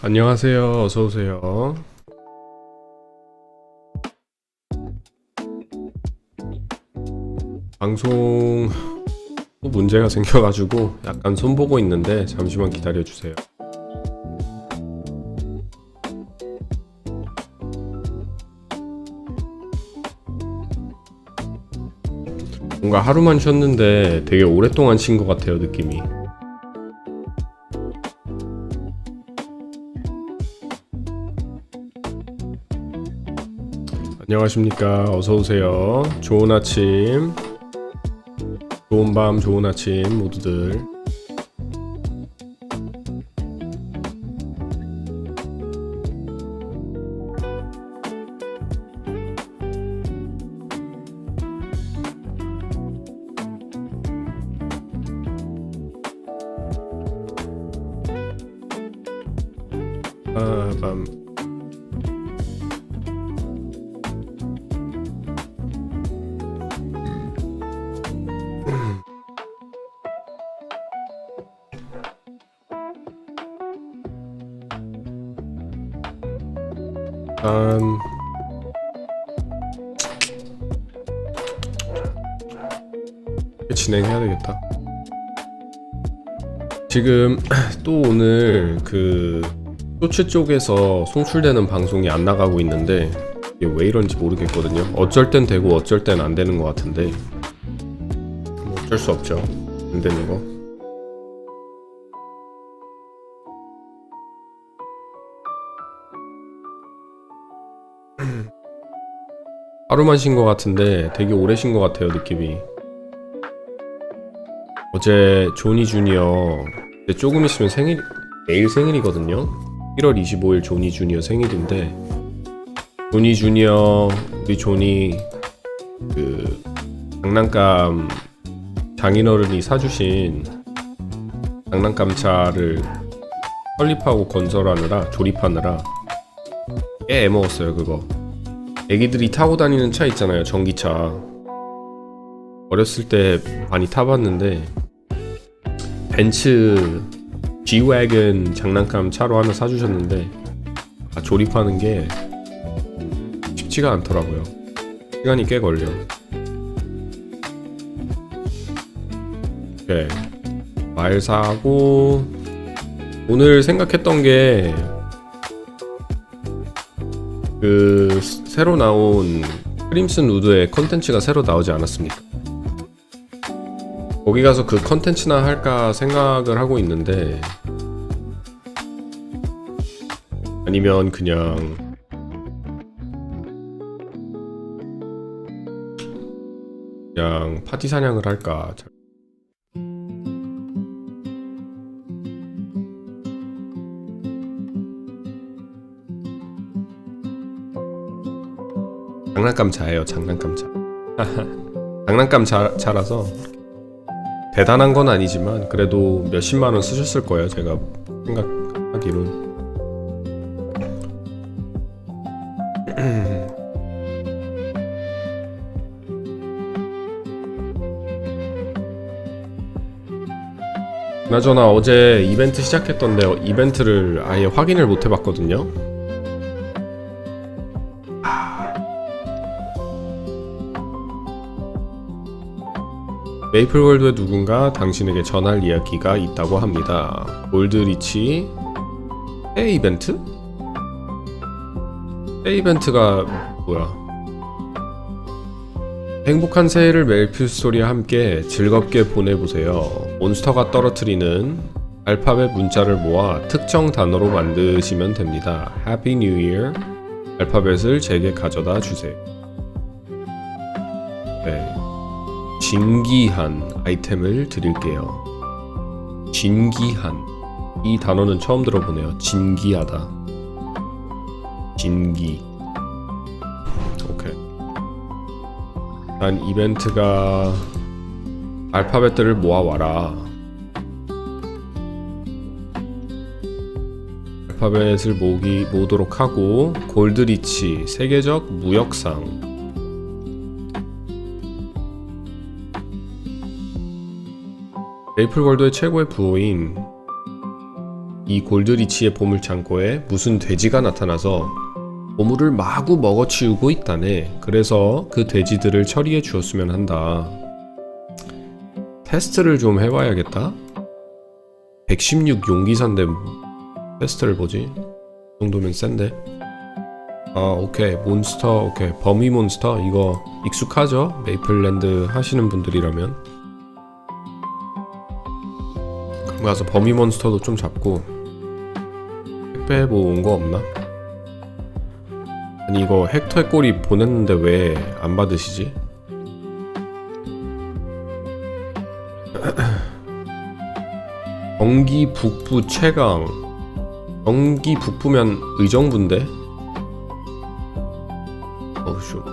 안녕하세요. 어서오세요. 방송 또 문제가 생겨가지고 약간 손보고 있는데 잠시만 기다려주세요. 뭔가 하루만 쉬었는데 되게 오랫동안 쉰 것 같아요, 느낌이. 안녕하십니까. 어서오세요. 좋은 아침, 좋은 밤, 좋은 아침 모두들. 밤. 진행해야 되겠다. 지금 또 오늘 그 쇼츠 쪽에서 송출되는 방송이 안 나가고 있는데 이게 왜 이런지 모르겠거든요. 어쩔 땐 되고 어쩔 땐 안 되는 것 같은데 뭐 어쩔 수 없죠. 안 되는 거. 하루만 쉰 것 같은데 되게 오래 쉰 것 같아요, 느낌이. 어제 조니 주니어 조금 있으면 내일 생일이거든요. 1월 25일 조니 주니어 생일인데, 조니 주니어 우리 조니 그 장난감 장인어른이 사주신 장난감 차를 설립하고 건설하느라 조립하느라 꽤 애먹었어요. 그거 애기들이 타고 다니는 차 있잖아요, 전기차. 어렸을 때 많이 타봤는데 벤츠 G-Wagon 장난감 차로 하나 사주셨는데 조립하는 게 쉽지가 않더라고요. 시간이 꽤 걸려. 네, 말 사고 오늘 생각했던 게 그 새로 나온 크림슨 우드의 컨텐츠가 새로 나오지 않았습니까? 거기 가서 그 컨텐츠나 할까 생각을 하고 있는데, 아니면 그냥 파티 사냥을 할까. 장난감 차예요, 장난감 차. 장난감 차라서 대단한 건 아니지만 그래도 몇십만원 쓰셨을 거예요, 제가 생각하기로는. 그나저나 어제 이벤트 시작했던데 이벤트를 아예 확인을 못 해봤거든요. 메이플월드에 누군가 당신에게 전할 이야기가 있다고 합니다. 골드리치 새 이벤트? 새 이벤트가 뭐야? 행복한 새해를 메이플스토리와 함께 즐겁게 보내보세요. 몬스터가 떨어뜨리는 알파벳 문자를 모아 특정 단어로 만드시면 됩니다. Happy New Year. 알파벳을 제게 가져다 주세요. 네. 진기한 아이템을 드릴게요. 진기한, 이 단어는 처음 들어보네요. 진기하다. 진기. 오케이. 일단 이벤트가 알파벳들을 모아와라. 알파벳을 모으도록 하고, 골드리치 세계적 무역상, 메이플월드의 최고의 부호인 이 골드리치의 보물창고에 무슨 돼지가 나타나서 보물을 마구 먹어치우고 있다네. 그래서 그 돼지들을 처리해 주었으면 한다. 테스트를 좀 해봐야겠다. 116 용기사인데 테스트를 보지? 이 정도면 센데. 오케이. 몬스터. 오케이. 범위 몬스터. 이거 익숙하죠? 메이플랜드 하시는 분들이라면. 그럼 가서 범위 몬스터도 좀 잡고. 택배 뭐 온 거 없나? 아니 이거 헥터의 꼬리 보냈는데 왜 안 받으시지? 경기 북부 최강. 경기 북부면 의정부인데? 어우쇼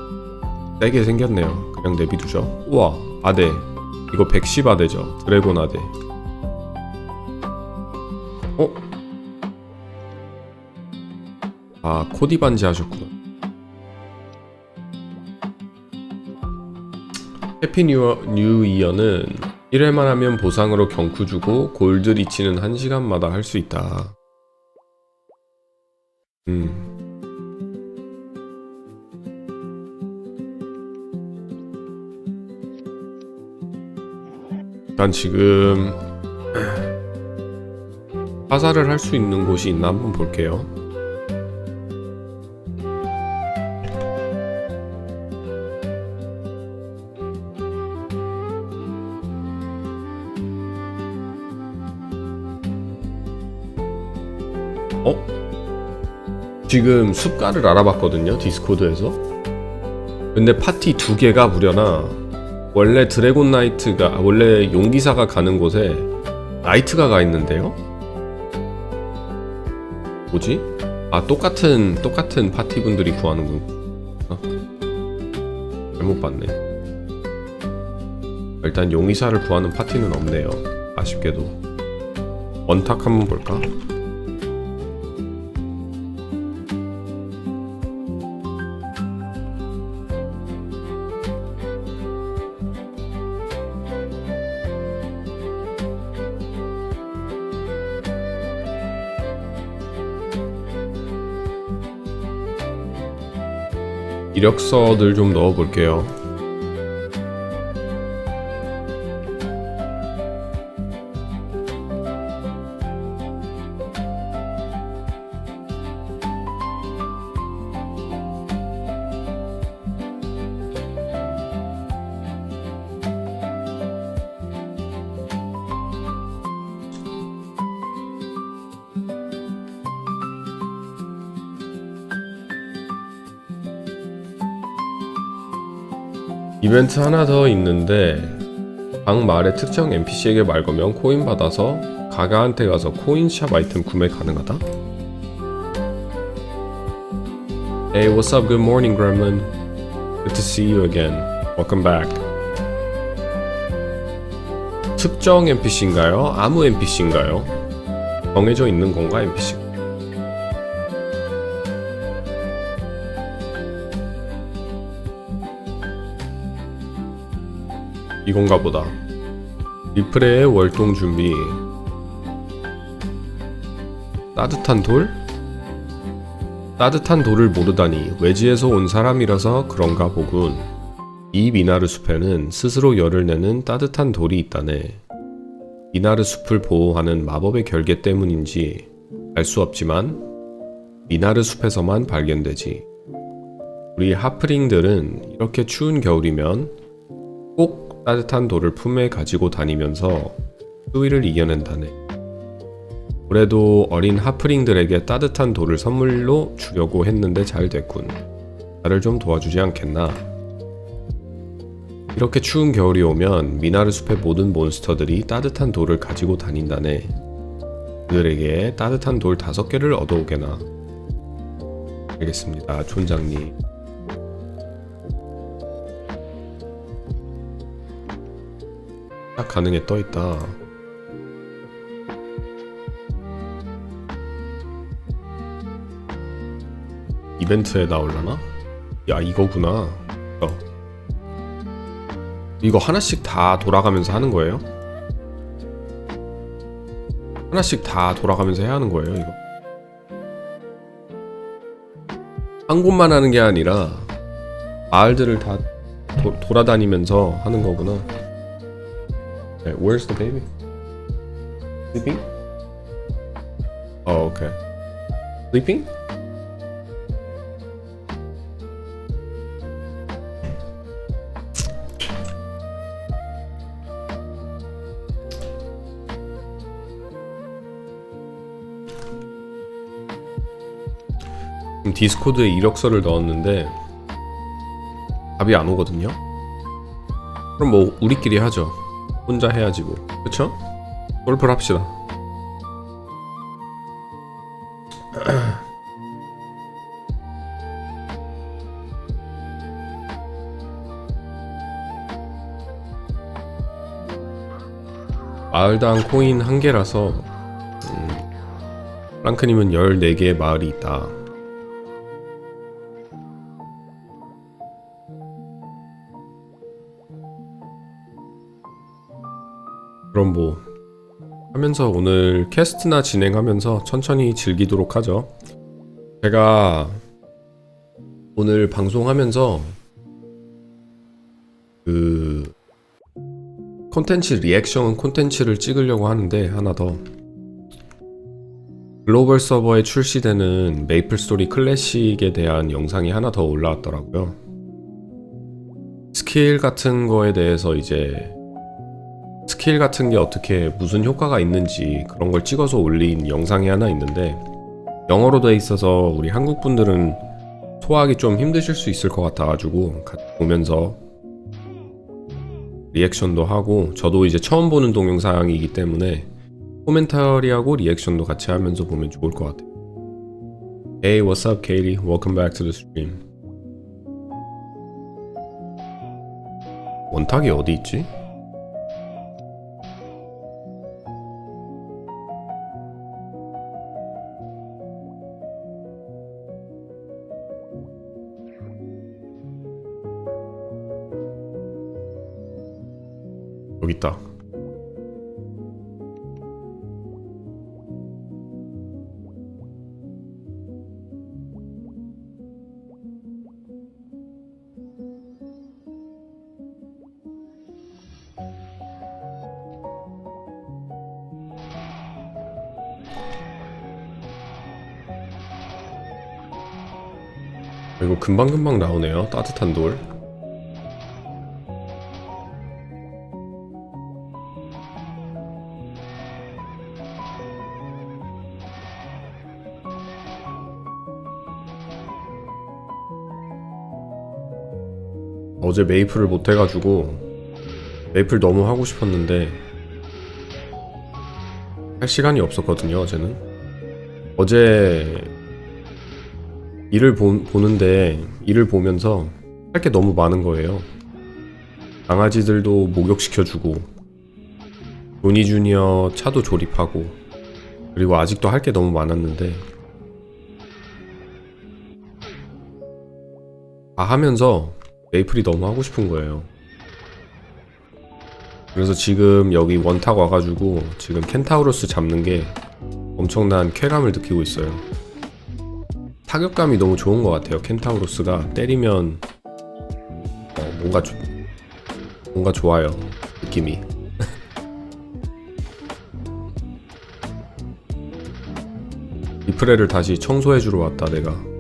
세게 생겼네요. 그냥 내비두죠. 우와 아대. 이거 110 아대죠. 드래곤 아대. 아 코디 반지 하셨구나. 해피 뉴 이어는 1회만 하면 보상으로 경쿠 주고 골드 리치는 1시간마다 할 수 있다. 난 지금 화살을 할 수 있는 곳이 있나 한번 볼게요. 지금 숲가를 알아봤거든요, 디스코드에서. 근데 파티 2개가 무려나 원래 드래곤 나이트가 원래 용기사가 가는 곳에 나이트가 가 있는데요. 뭐지? 아 똑같은 파티분들이 구하는군. 잘못 봤네. 일단 용기사를 구하는 파티는 없네요. 아쉽게도. 원탁 한번 볼까? 이력서들 좀 넣어볼게요. 이벤트 하나 더 있는데 각 마을의 특정 NPC에게 말 거면 코인 받아서 가가한테 가서 코인샵 아이템 구매 가능하다? Hey, what's up? Good morning, Gremlin. Good to see you again. Welcome back. 특정 NPC인가요? 아무 NPC인가요? 정해져 있는 건가, NPC? 이건가 보다. 리프레의 월동 준비. 따뜻한 돌? 따뜻한 돌을 모르다니 외지에서 온 사람이라서 그런가 보군. 이 미나르 숲에는 스스로 열을 내는 따뜻한 돌이 있다네. 미나르 숲을 보호하는 마법의 결계 때문인지 알 수 없지만 미나르 숲에서만 발견되지. 우리 하프링들은 이렇게 추운 겨울이면 꼭 따뜻한 돌을 품에 가지고 다니면서 추위를 이겨낸다네. 올해도 어린 하프링들에게 따뜻한 돌을 선물로 주려고 했는데 잘 됐군. 나를 좀 도와주지 않겠나? 이렇게 추운 겨울이 오면 미나르 숲의 모든 몬스터들이 따뜻한 돌을 가지고 다닌다네. 그들에게 따뜻한 돌 5개를 얻어오게나. 알겠습니다, 촌장님. 딱 가능해 떠있다. 이벤트에 나올라나? 야 이거구나. 이거 하나씩 다 돌아가면서 하는 거예요? 하나씩 다 돌아가면서 해야 하는 거예요, 이거. 한 곳만 하는 게 아니라 마을들을 다 돌아다니면서 하는 거구나. 네, where's the baby? Sleeping? Oh, okay. Sleeping? 디스코드에 이력서를 넣었는데 답이 안 오거든요. 그럼 뭐 우리끼리 하죠. 혼자 해야지 뭐. 그쵸? 골프를 합시다. 마을당 코인 1개라서 프랑크님은 14개의 마을이 있다. 그럼 뭐 하면서 오늘 캐스트나 진행하면서 천천히 즐기도록 하죠. 제가 오늘 방송하면서 그 콘텐츠 리액션 콘텐츠를 찍으려고 하는데 하나 더 글로벌 서버에 출시되는 메이플스토리 클래식에 대한 영상이 하나 더 올라왔더라고요. 스킬 같은 거에 대해서 이제 스킬 같은 게 어떻게 무슨 효과가 있는지 그런 걸 찍어서 올린 영상이 하나 있는데 영어로 돼 있어서 우리 한국 분들은 소화하기 좀 힘드실 수 있을 것 같아가지고 같이 보면서 리액션도 하고 저도 이제 처음 보는 동영상이기 때문에 코멘터리하고 리액션도 같이 하면서 보면 좋을 것 같아요. Hey, what's up, Katie? Welcome back to the stream. 원탁이 어디 있지? 여기 있다. 이거 금방금방 나오네요. 따뜻한 돌. 어제 메이플을 못 해가지고 메이플 너무 하고 싶었는데 할 시간이 없었거든요. 어제는 어제 일을 보는데 일을 보면서 할 게 너무 많은 거예요. 강아지들도 목욕시켜주고 조니 주니어 차도 조립하고 그리고 아직도 할 게 너무 많았는데 다 하면서 메이플이 너무 하고 싶은 거예요. 그래서 지금 여기 원탁 와가지고 지금 켄타우로스 잡는 게 엄청난 쾌감을 느끼고 있어요. 타격감이 너무 좋은 것 같아요. 켄타우로스가 때리면 뭔가 좋아요. 느낌이. 리프레를 다시 청소해주러 왔다 내가.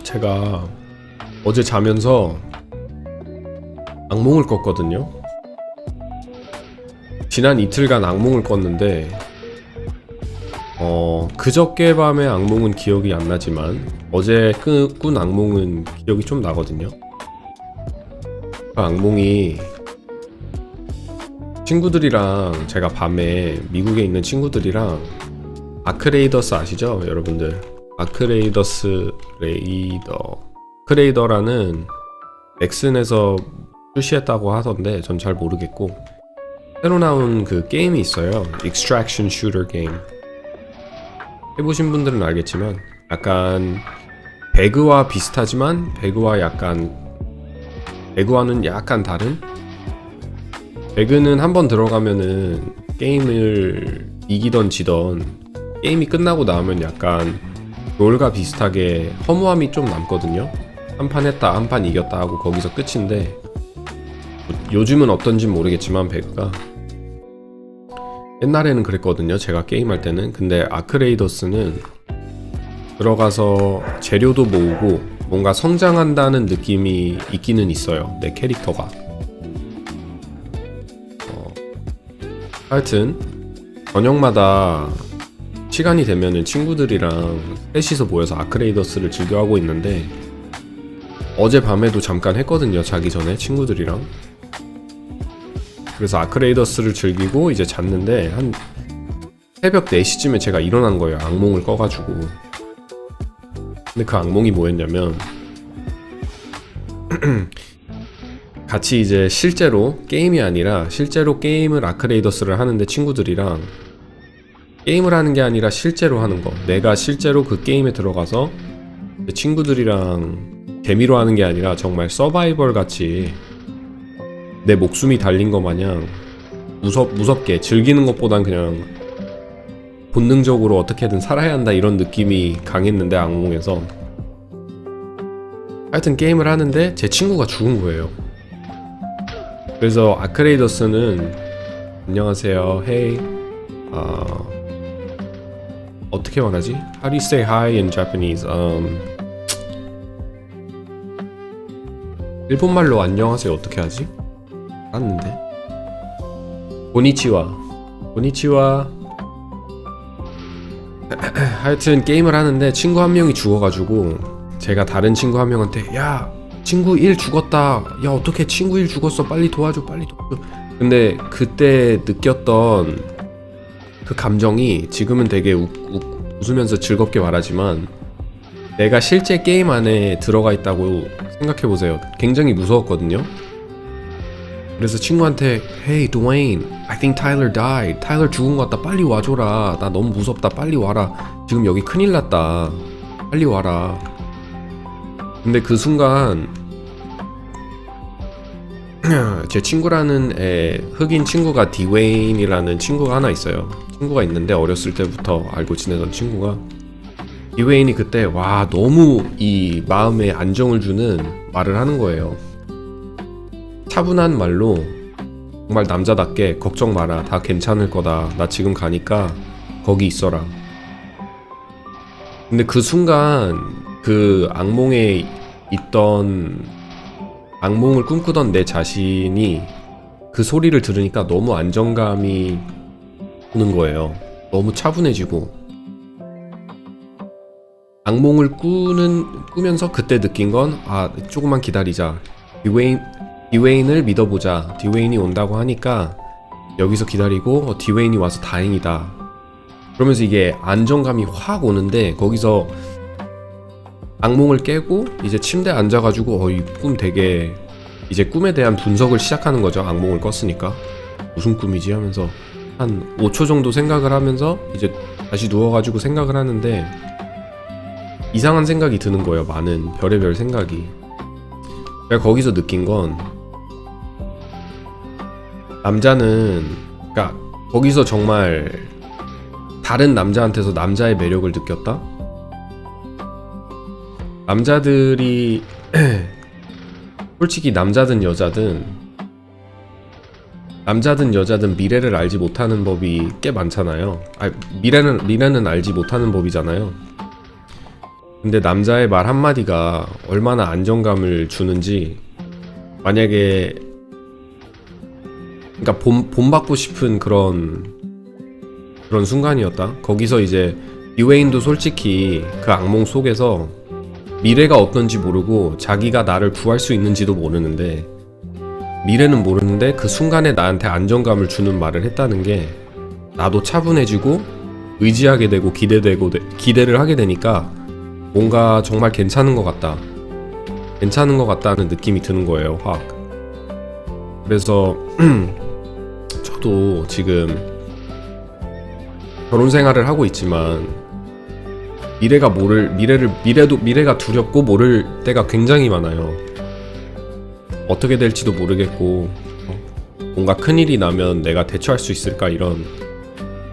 제가 어제 자면서 악몽을 꿨거든요. 지난 이틀간 악몽을 꿨는데 그저께 밤의 악몽은 기억이 안 나지만 어제 꾼 악몽은 기억이 좀 나거든요. 그 악몽이 친구들이랑 제가 밤에 미국에 있는 친구들이랑 아크레이더스 아시죠? 여러분들 아크레이더스 아크레이더라는 넥슨에서 출시했다고 하던데 전 잘 모르겠고 새로 나온 그 게임이 있어요. Extraction Shooter 게임. 해보신 분들은 알겠지만 약간 배그와 비슷하지만 배그와는 약간 다른? 배그는 한번 들어가면은 게임을 이기던 지던 게임이 끝나고 나오면 약간 롤과 비슷하게 허무함이 좀 남거든요. 한 판 했다 한 판 이겼다 하고 거기서 끝인데 요즘은 어떤진 모르겠지만 배그가 옛날에는 그랬거든요. 제가 게임할 때는. 근데 아크레이더스는 들어가서 재료도 모으고 뭔가 성장한다는 느낌이 있기는 있어요. 내 캐릭터가. 하여튼 저녁마다 시간이 되면은 친구들이랑 셋이서 모여서 아크레이더스를 즐겨하고 있는데 어젯밤에도 잠깐 했거든요. 자기 전에 친구들이랑. 그래서 아크레이더스를 즐기고 이제 잤는데 한 새벽 4시쯤에 제가 일어난 거예요. 악몽을 꿔가지고. 근데 그 악몽이 뭐였냐면 같이 이제 실제로 게임이 아니라 실제로 게임을 아크레이더스를 하는데 친구들이랑 게임을 하는 게 아니라 실제로 하는 거. 내가 실제로 그 게임에 들어가서 친구들이랑 재미로 하는 게 아니라 정말 서바이벌 같이 내 목숨이 달린 거 마냥 무섭게 즐기는 것보단 그냥 본능적으로 어떻게든 살아야 한다 이런 느낌이 강했는데 악몽에서 하여튼 게임을 하는데 제 친구가 죽은 거예요. 그래서 아크레이더스는 안녕하세요, hey, 어떻게 말하지? How do you say hi in Japanese? 일본말로 안녕하세요 어떻게 하지? 알았는데 고니치와 하여튼 게임을 하는데 친구 한 명이 죽어가지고 제가 다른 친구 한 명한테 야 친구 1 죽었다 야 어떻게 친구 1 죽었어 빨리 도와줘 근데 그때 느꼈던 그 감정이 지금은 되게 웃으면서 즐겁게 말하지만 내가 실제 게임 안에 들어가 있다고 생각해보세요. 굉장히 무서웠거든요. 그래서 친구한테 Hey Dwayne, I think Tyler died. 타일러 죽은 것 같다. 빨리 와줘라. 나 너무 무섭다. 빨리 와라. 지금 여기 큰일 났다. 빨리 와라. 근데 그 순간 제 친구라는 흑인 친구가 디웨인이라는 친구가 하나 있어요. 친구가 있는데 어렸을 때부터 알고 지내던 친구가 디웨인이 그때 와 너무 이 마음에 안정을 주는 말을 하는 거예요. 차분한 말로 정말 남자답게 걱정 마라 다 괜찮을 거다 나 지금 가니까 거기 있어라. 근데 그 순간 그 악몽에 있던 악몽을 꿈꾸던 내 자신이 그 소리를 들으니까 너무 안정감이 오는 거예요. 너무 차분해지고 악몽을 꾸면서 그때 느낀 건 아 조금만 기다리자. 디웨인을 믿어보자. 디웨인이 온다고 하니까 여기서 기다리고 디웨인이 와서 다행이다. 그러면서 이게 안정감이 확 오는데 거기서 악몽을 깨고 이제 침대에 앉아가지고 이 꿈 되게 이제 꿈에 대한 분석을 시작하는 거죠. 악몽을 꿨으니까 무슨 꿈이지 하면서 한 5초 정도 생각을 하면서 이제 다시 누워가지고 생각을 하는데 이상한 생각이 드는 거예요. 많은 별의별 생각이. 제가 거기서 느낀 건 남자는 그러니까 거기서 정말 다른 남자한테서 남자의 매력을 느꼈다? 남자들이 솔직히 남자든 여자든 미래를 알지 못하는 법이 꽤 많잖아요. 미래는 알지 못하는 법이잖아요. 근데 남자의 말 한마디가 얼마나 안정감을 주는지 만약에 그러니까 본받고 싶은 그런 순간이었다. 거기서 이제 디웨인도 솔직히 그 악몽 속에서 미래가 어떤지 모르고 자기가 나를 구할 수 있는지도 모르는데, 미래는 모르는데 그 순간에 나한테 안정감을 주는 말을 했다는 게 나도 차분해지고 의지하게 되고 기대를 하게 되니까 뭔가 정말 괜찮은 것 같다는 느낌이 드는 거예요, 확. 그래서 저도 지금 결혼 생활을 하고 있지만 미래가 두렵고 모를 때가 굉장히 많아요. 어떻게 될지도 모르겠고, 뭔가 큰일이 나면 내가 대처할 수 있을까, 이런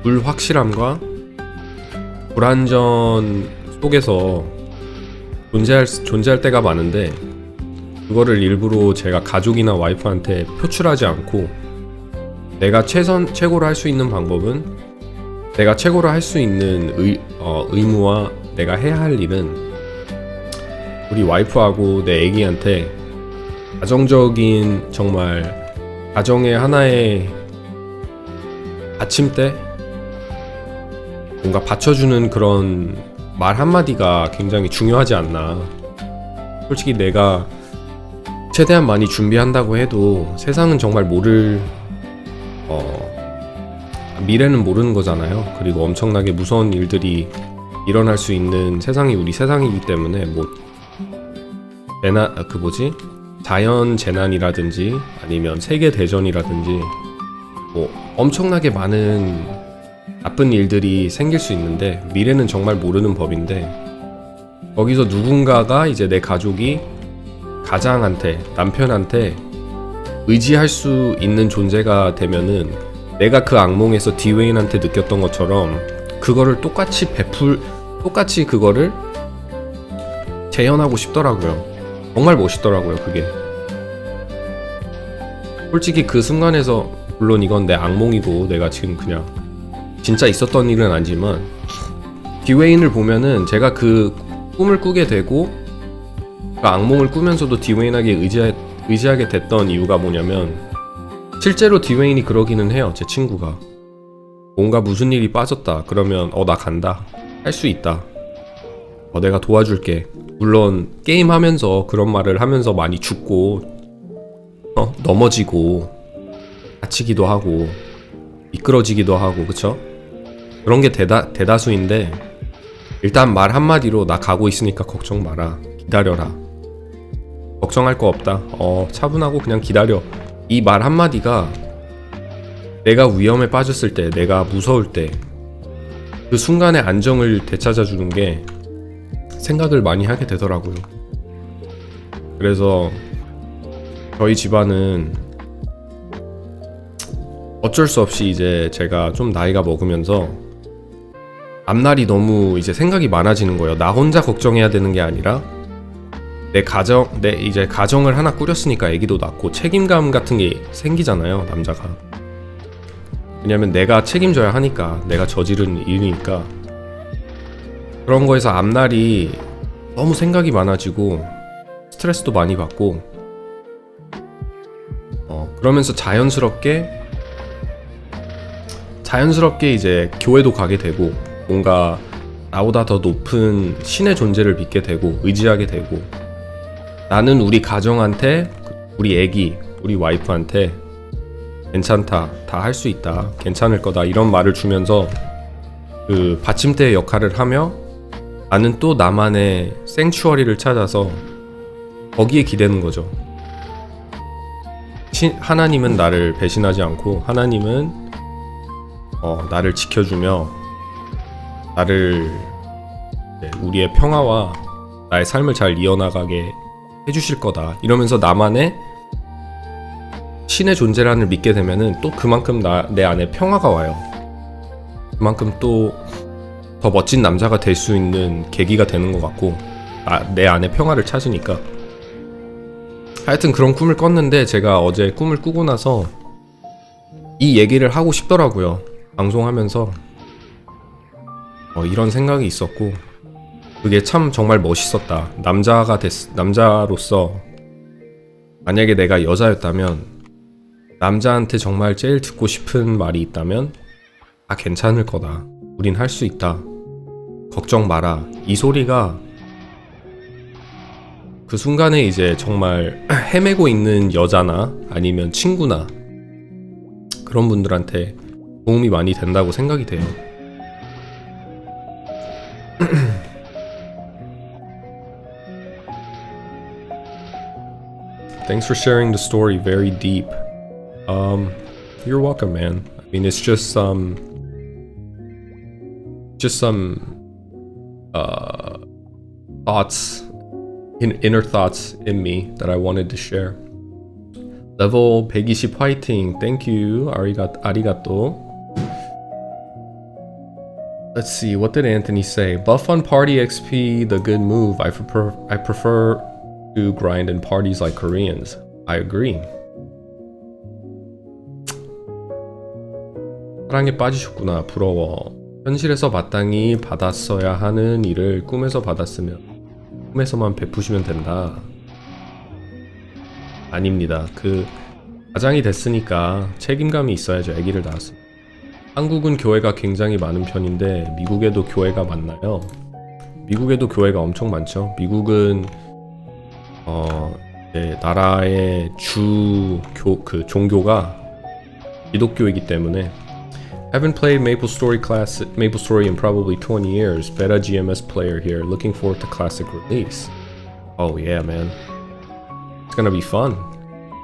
불확실함과 불안전 속에서 존재할 때가 많은데, 그거를 일부러 제가 가족이나 와이프한테 표출하지 않고 내가 최고로 할 수 있는 방법은, 내가 최고로 할 수 있는 의무와 내가 해야 할 일은 우리 와이프하고 내 애기한테 가정적인, 정말 가정의 하나의 받침대? 뭔가 받쳐주는 그런 말 한마디가 굉장히 중요하지 않나. 솔직히 내가 최대한 많이 준비한다고 해도 세상은 정말 미래는 모르는 거잖아요. 그리고 엄청나게 무서운 일들이 일어날 수 있는 세상이 우리 세상이기 때문에, 자연 재난이라든지 아니면 세계 대전이라든지 엄청나게 많은 나쁜 일들이 생길 수 있는데, 미래는 정말 모르는 법인데, 거기서 누군가가 이제 내 가족이 가장한테, 남편한테 의지할 수 있는 존재가 되면은 내가 그 악몽에서 디웨인한테 느꼈던 것처럼 그거를 똑같이 그거를 재현하고 싶더라고요. 정말 멋있더라고요, 그게. 솔직히 그 순간에서, 물론 이건 내 악몽이고 내가 지금 그냥 진짜 있었던 일은 아니지만, 디웨인을 보면은 제가 그 꿈을 꾸게 되고 그 악몽을 꾸면서도 디웨인에게 의지하게 됐던 이유가 뭐냐면, 실제로 디웨인이 그러기는 해요. 제 친구가 뭔가 무슨 일이 빠졌다 그러면 나 간다, 할 수 있다, 내가 도와줄게. 물론 게임하면서 그런 말을 하면서 많이 죽고 넘어지고 다치기도 하고 미끄러지기도 하고, 그쵸? 그런 게 대다수인데, 일단 말 한마디로 나 가고 있으니까 걱정 마라, 기다려라, 걱정할 거 없다, 차분하고 그냥 기다려. 이 말 한마디가 내가 위험에 빠졌을 때, 내가 무서울 때 그 순간의 안정을 되찾아주는 게 생각을 많이 하게 되더라고요. 그래서 저희 집안은 어쩔 수 없이 이제 제가 좀 나이가 먹으면서 앞날이 너무 이제 생각이 많아지는 거예요. 나 혼자 걱정해야 되는 게 아니라 내 이제 가정을 하나 꾸렸으니까 애기도 낳고 책임감 같은 게 생기잖아요, 남자가. 왜냐면 내가 책임져야 하니까, 내가 저지른 일이니까. 그런 거에서 앞날이 너무 생각이 많아지고 스트레스도 많이 받고, 그러면서 자연스럽게 이제 교회도 가게 되고, 뭔가 나보다 더 높은 신의 존재를 믿게 되고 의지하게 되고, 나는 우리 가정한테, 우리 애기, 우리 와이프한테 괜찮다, 다 할 수 있다, 괜찮을 거다, 이런 말을 주면서 그 받침대의 역할을 하며, 나는 또 나만의 생츄어리를 찾아서 거기에 기대는 거죠. 하나님은 나를 배신하지 않고, 하나님은 나를 지켜주며 나를, 우리의 평화와 나의 삶을 잘 이어나가게 해주실 거다, 이러면서 나만의 신의 존재란을 믿게 되면은 또 그만큼 내 안에 평화가 와요. 그만큼 또 더 멋진 남자가 될 수 있는 계기가 되는 것 같고, 내 안에 평화를 찾으니까. 하여튼 그런 꿈을 꿨는데, 제가 어제 꿈을 꾸고 나서 이 얘기를 하고 싶더라고요, 방송하면서. 이런 생각이 있었고, 그게 참 정말 멋있었다. 남자로서 만약에 내가 여자였다면 남자한테 정말 제일 듣고 싶은 말이 있다면 다 괜찮을 거다. 우린 할 수 있다. 걱정 마라. 이 소리가 그 순간에 이제 정말 헤매고 있는 여자나 아니면 친구나 그런 분들한테 도움이 많이 된다고 생각이 돼요. Thanks for sharing the story. Very deep. You're welcome, man. I mean, it's just some thoughts, inner thoughts in me that I wanted to share. Level 120 화이팅. Thank you. 아리가또. Let's see. What did Anthony say? Buff on party XP, the good move. I prefer to grind in parties like Koreans. I agree. 사랑에 빠지셨구나. 부러워. 현실에서 마땅히 받았어야 하는 일을 꿈에서 받았으면 꿈에서만 베푸시면 된다. 아닙니다. 가장이 됐으니까 책임감이 있어야죠. 아기를 낳았으면. 한국은 교회가 굉장히 많은 편인데 미국에도 교회가 많나요? 미국에도 교회가 엄청 많죠. 미국은 나라의 종교가 기독교이기 때문에. Haven't played MapleStory in probably 20 years. Beta GMS player here. Looking forward to classic release. Oh yeah, man. It's gonna be fun.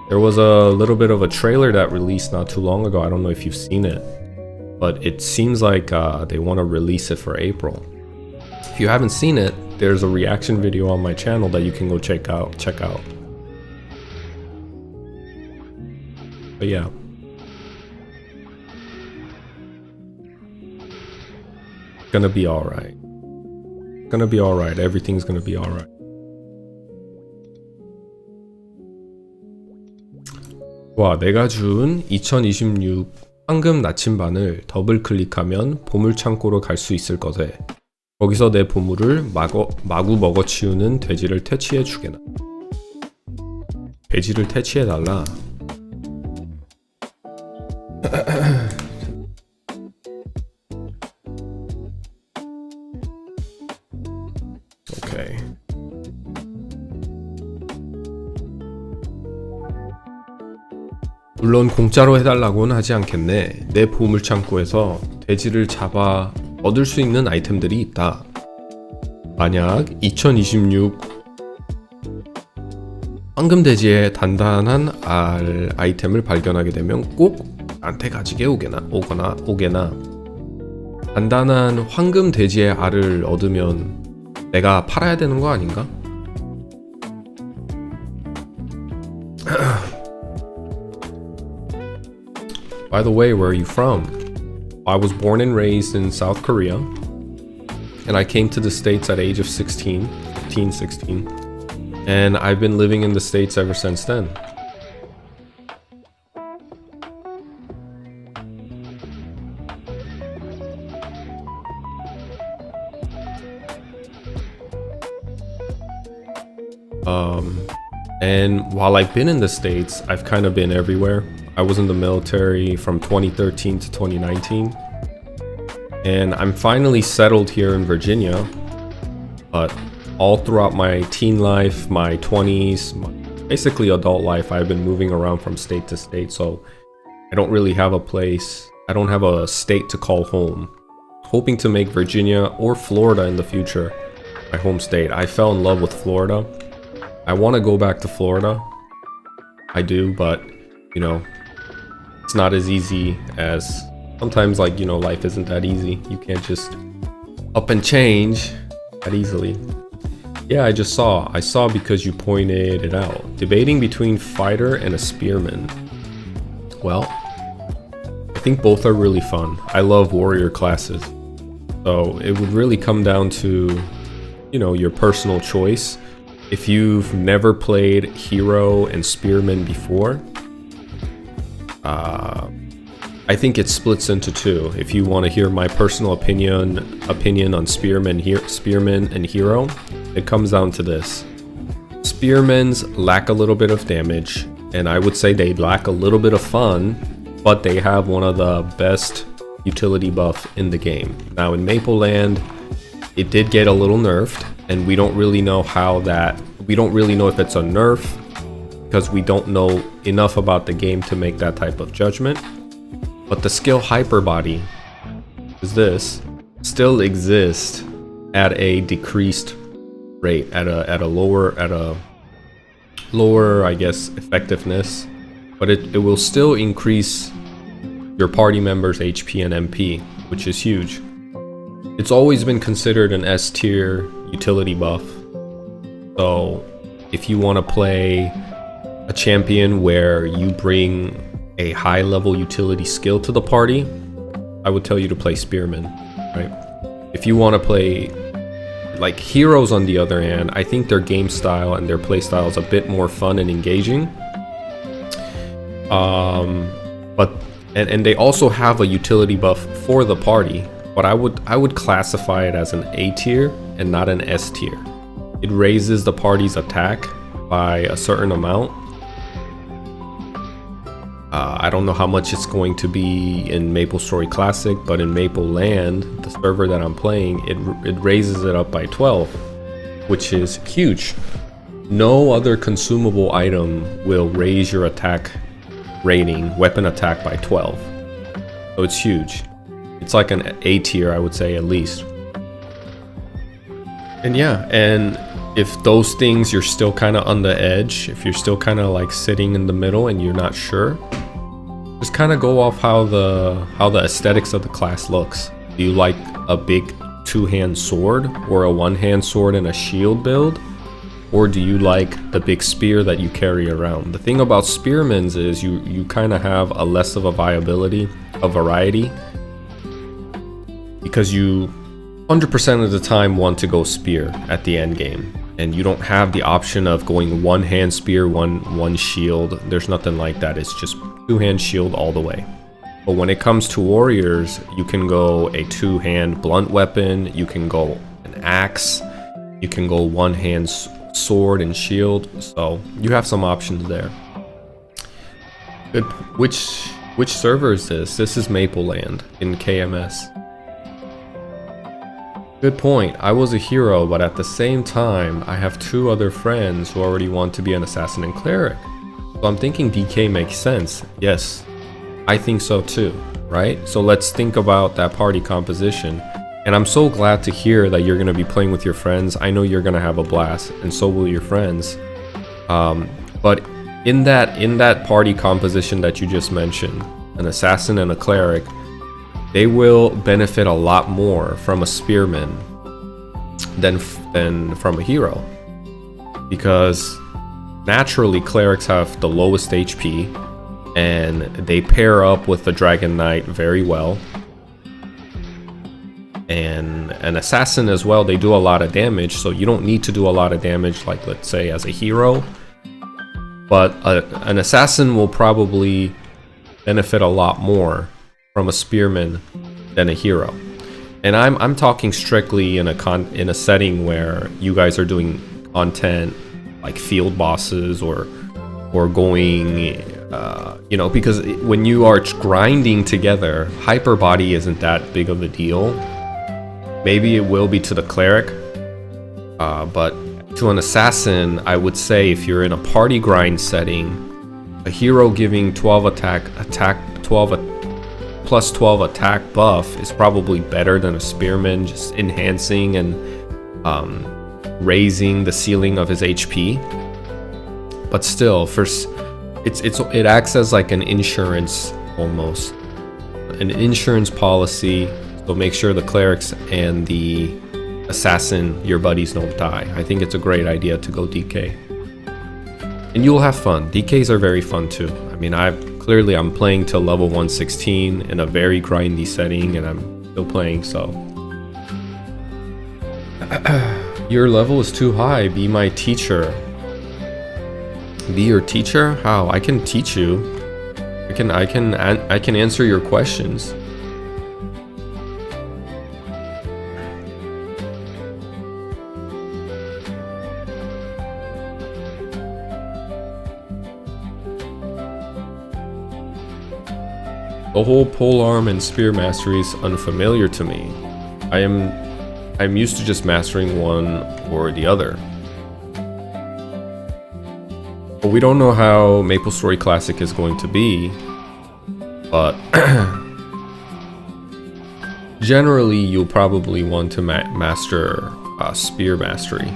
There was a little bit of a trailer that released not too long ago. I don't know if you've seen it, but it seems like they want to release it for April. If you haven't seen it, there's a reaction video on my channel that you can go check out. But yeah. Gonna be alright. Gonna be alright. Everything's gonna be alright. 와, 내가 준 2026 황금 나침반을 더블 클릭하면 보물창고로 갈 수 있을 것에 거기서 내 보물을 마구 먹어치우는 돼지를 퇴치해 주게나. 돼지를 퇴치해 달라. 오케이. 물론 공짜로 해달라고는 하지 않겠네. 내 보물창고에서 돼지를 잡아 얻을 수 있는 아이템들이 있다. 만약 2026 황금돼지의 단단한 알 아이템을 발견하게 되면 꼭 나한테 가지게 오게나. 단단한 황금돼지의 알을 얻으면 내가 팔아야 되는 거 아닌가? By the way, where are you from? I was born and raised in South Korea, and I came to the States at age of 16, and I've been living in the States ever since then. And while I've been in the States, I've kind of been everywhere. I was in the military from 2013 to 2019. And I'm finally settled here in Virginia. But all throughout my teen life, my 20s, basically adult life, I've been moving around from state to state. So I don't really have a place. I don't have a state to call home. Hoping to make Virginia or Florida in the future my home state. I fell in love with Florida. I want to go back to Florida. I do, but you know, it's not as easy as sometimes, like, you know, life isn't that easy. You can't just up and change that easily. Yeah, I saw because you pointed it out. Debating between fighter and a spearman. Well, I think both are really fun. I love warrior classes. So it would really come down to, you know, your personal choice. If you've never played hero and spearman before, I think it splits into two. If you want to hear my personal opinion on spearman and hero, it comes down to this. Spearmans lack a little bit of damage. and I would say they lack a little bit of fun, but they have one of the best utility buff in the game. Now in Maple Land, it did get a little nerfed, and we don't really know we don't really know if it's a nerf, because we don't know enough about the game to make that type of judgment. But the skill hyper body is this still exists at a decreased rate, at a lower, I guess, effectiveness, but it will still increase your party members' HP and MP, which is huge. It's always been considered an S tier utility buff. So if you want to play a champion where you bring a high level utility skill to the party, I would tell you to play Spearman, right? If you want to play like heroes, on the other hand, I think their game style and their play style is a bit more fun and engaging. But they also have a utility buff for the party, but I would classify it as an A tier and not an S tier. It raises the party's attack by a certain amount. I don't know how much it's going to be in MapleStory Classic, but in Maple Land, the server that I'm playing, it raises it up by 12, which is huge. No other consumable item will raise your attack rating, weapon attack, by 12. So it's huge. It's like an A tier, I would say, at least. And yeah, and if those things you're still kind of on the edge, if you're still kind of like sitting in the middle and you're not sure, just kind of go off how the aesthetics of the class looks. Do you like a big two-hand sword or a one-hand sword and a shield build? Or do you like the big spear that you carry around? The thing about spearmans is you kind of have a less of a variety, because you 100% of the time want to go spear at the end game, and you don't have the option of going one hand spear, one shield. There's nothing like that. It's just two-hand shield all the way. But when it comes to warriors, you can go a two-hand blunt weapon, you can go an axe, you can go one-hand sword and shield. So you have some options there. Good. Which server is this? This is Maple Land in KMS. Good point. I was a hero, but at the same time, I have two other friends who already want to be an assassin and cleric. So I'm thinking DK makes sense. Yes, I think so too, right? So let's think about that party composition. And I'm so glad to hear that you're going to be playing with your friends. I know you're going to have a blast, and so will your friends. But in that party composition that you just mentioned, an assassin and a cleric, they will benefit a lot more from a spearman than from a hero, because naturally clerics have the lowest HP and they pair up with the Dragon Knight very well, and an assassin as well. They do a lot of damage, so you don't need to do a lot of damage, like let's say as a hero, but an assassin will probably benefit a lot more from a spearman than a hero. And I'm talking strictly in a setting where you guys are doing content like field bosses or going because when you are grinding together, hyper body isn't that big of a deal. Maybe it will be to the cleric, but to an assassin, I would say if you're in a party grind setting, a hero giving 12 plus 12 attack buff is probably better than a spearman just enhancing and raising the ceiling of his HP. But still, it acts as like an insurance, almost an insurance policy. So make sure the clerics and the assassin, your buddies, don't die. I think it's a great idea to go DK, and you'll have fun. DKs are very fun too. I mean, I'm playing till level 116 in a very grindy setting, and I'm still playing, so. Your level is too high. Be my teacher. Be your teacher? How? I can teach you. I can answer your questions. The whole polearm and spear mastery is unfamiliar to me. I'm used to just mastering one or the other. But we don't know how MapleStory Classic is going to be, but generally you'll probably want to master spear mastery.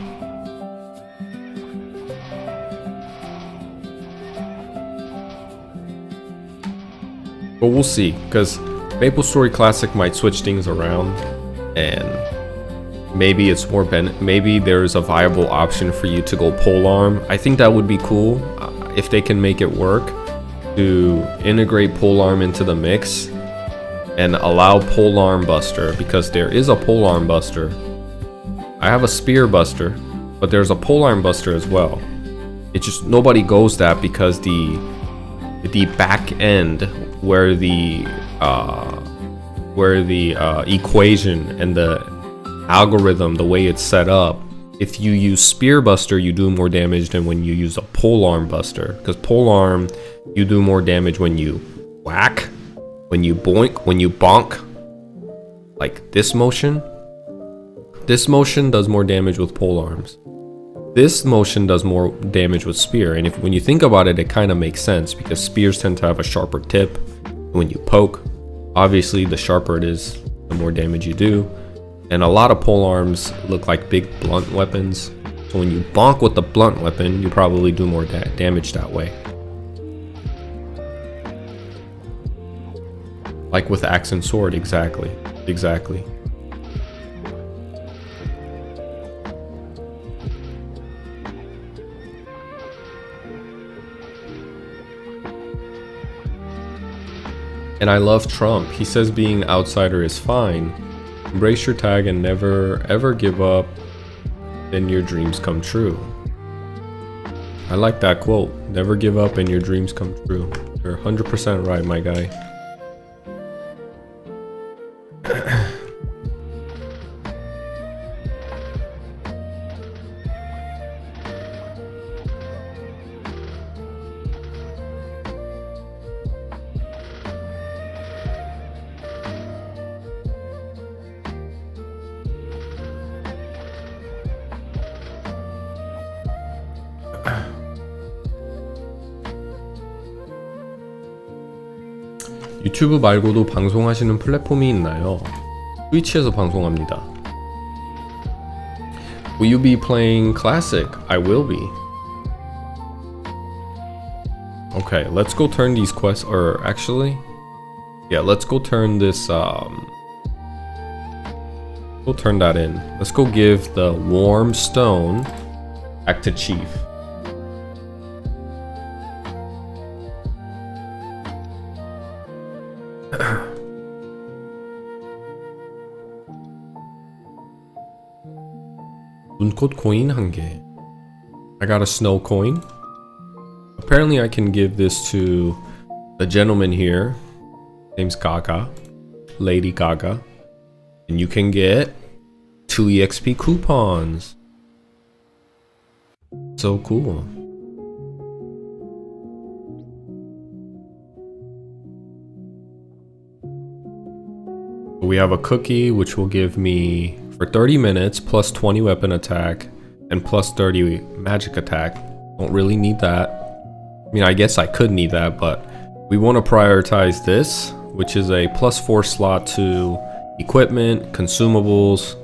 But we'll see, because MapleStory Classic might switch things around, and maybe it's more maybe there's a viable option for you to go polearm. I think that would be cool if they can make it work to integrate polearm into the mix and allow polearm buster, because there is a polearm buster. I have a spear buster, but there's a polearm buster as well. It's just nobody goes that because the back end where the equation and the algorithm, the way it's set up, if you use spear buster, you do more damage than when you use a polearm buster. Because polearm, you do more damage when you whack, when you boink, when you bonk. Like this motion. This motion does more damage with polearms. This motion does more damage with spear. And when you think about it, it kind of makes sense because spears tend to have a sharper tip. When you poke, obviously the sharper it is, the more damage you do. And a lot of polearms look like big blunt weapons. So when you bonk with the blunt weapon, you probably do more damage that way. Like with axe and sword, exactly. Exactly. And I love Trump. He says being outsider is fine. Embrace your tag and never ever give up, then your dreams come true. I like that quote. Never give up and your dreams come true. You're 100% right, my guy. 유튜브 말고도 방송하시는 플랫폼이 있나요? 트위치에서 방송합니다. Will you be playing Classic? I will be. Okay, let's go turn these quests, or actually, yeah, let's go turn this, we'll turn that in. Let's go give the warm stone back to Chief. 눈꽃 coin 1개. I got a snow coin. Apparently I can give this to the gentleman here. Name's Gaga. Lady Gaga. And you can get 2 EXP coupons. So cool. We have a cookie which will give me for 30 minutes plus 20 weapon attack and plus 30 magic attack. Don't really need that. I mean, I guess I could need that, but we want to prioritize this, which is a plus 4 slot to equipment, consumables,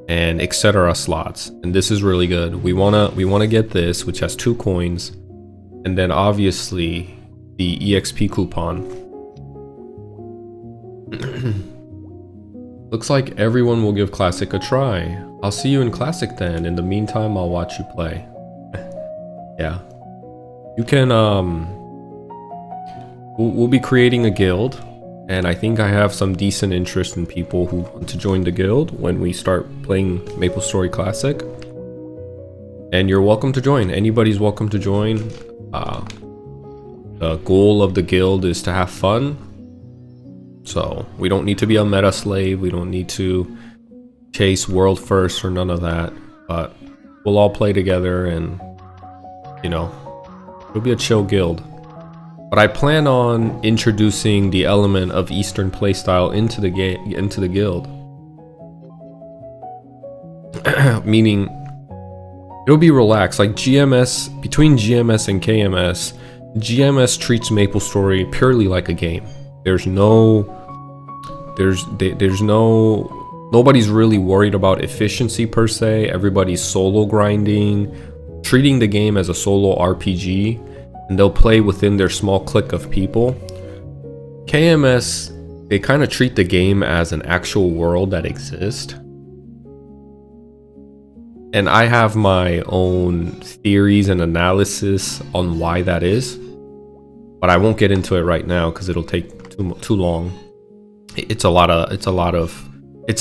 and etc. slots. And this is really good. We wanna get this, which has 2 coins, and then obviously the EXP coupon. Looks like everyone will give Classic a try. I'll see you in Classic then. In the meantime, I'll watch you play. Yeah. You can, we'll be creating a guild, and I think I have some decent interest in people who want to join the guild when we start playing MapleStory Classic. And you're welcome to join. Anybody's welcome to join. The goal of the guild is to have fun. So we don't need to be a meta slave. We don't need to chase world first or none of that. But we'll all play together, and you know, it'll be a chill guild. But I plan on introducing the element of Eastern playstyle into the guild. Meaning, it'll be relaxed. Like GMS, between GMS and KMS, GMS treats MapleStory purely like a game. Nobody's really worried about efficiency per se. Everybody's solo grinding, treating the game as a solo RPG, and they'll play within their small clique of people. KMS, they kind of treat the game as an actual world that exists. And I have my own theories and analysis on why that is, but I won't get into it right now because it'll take too long. It's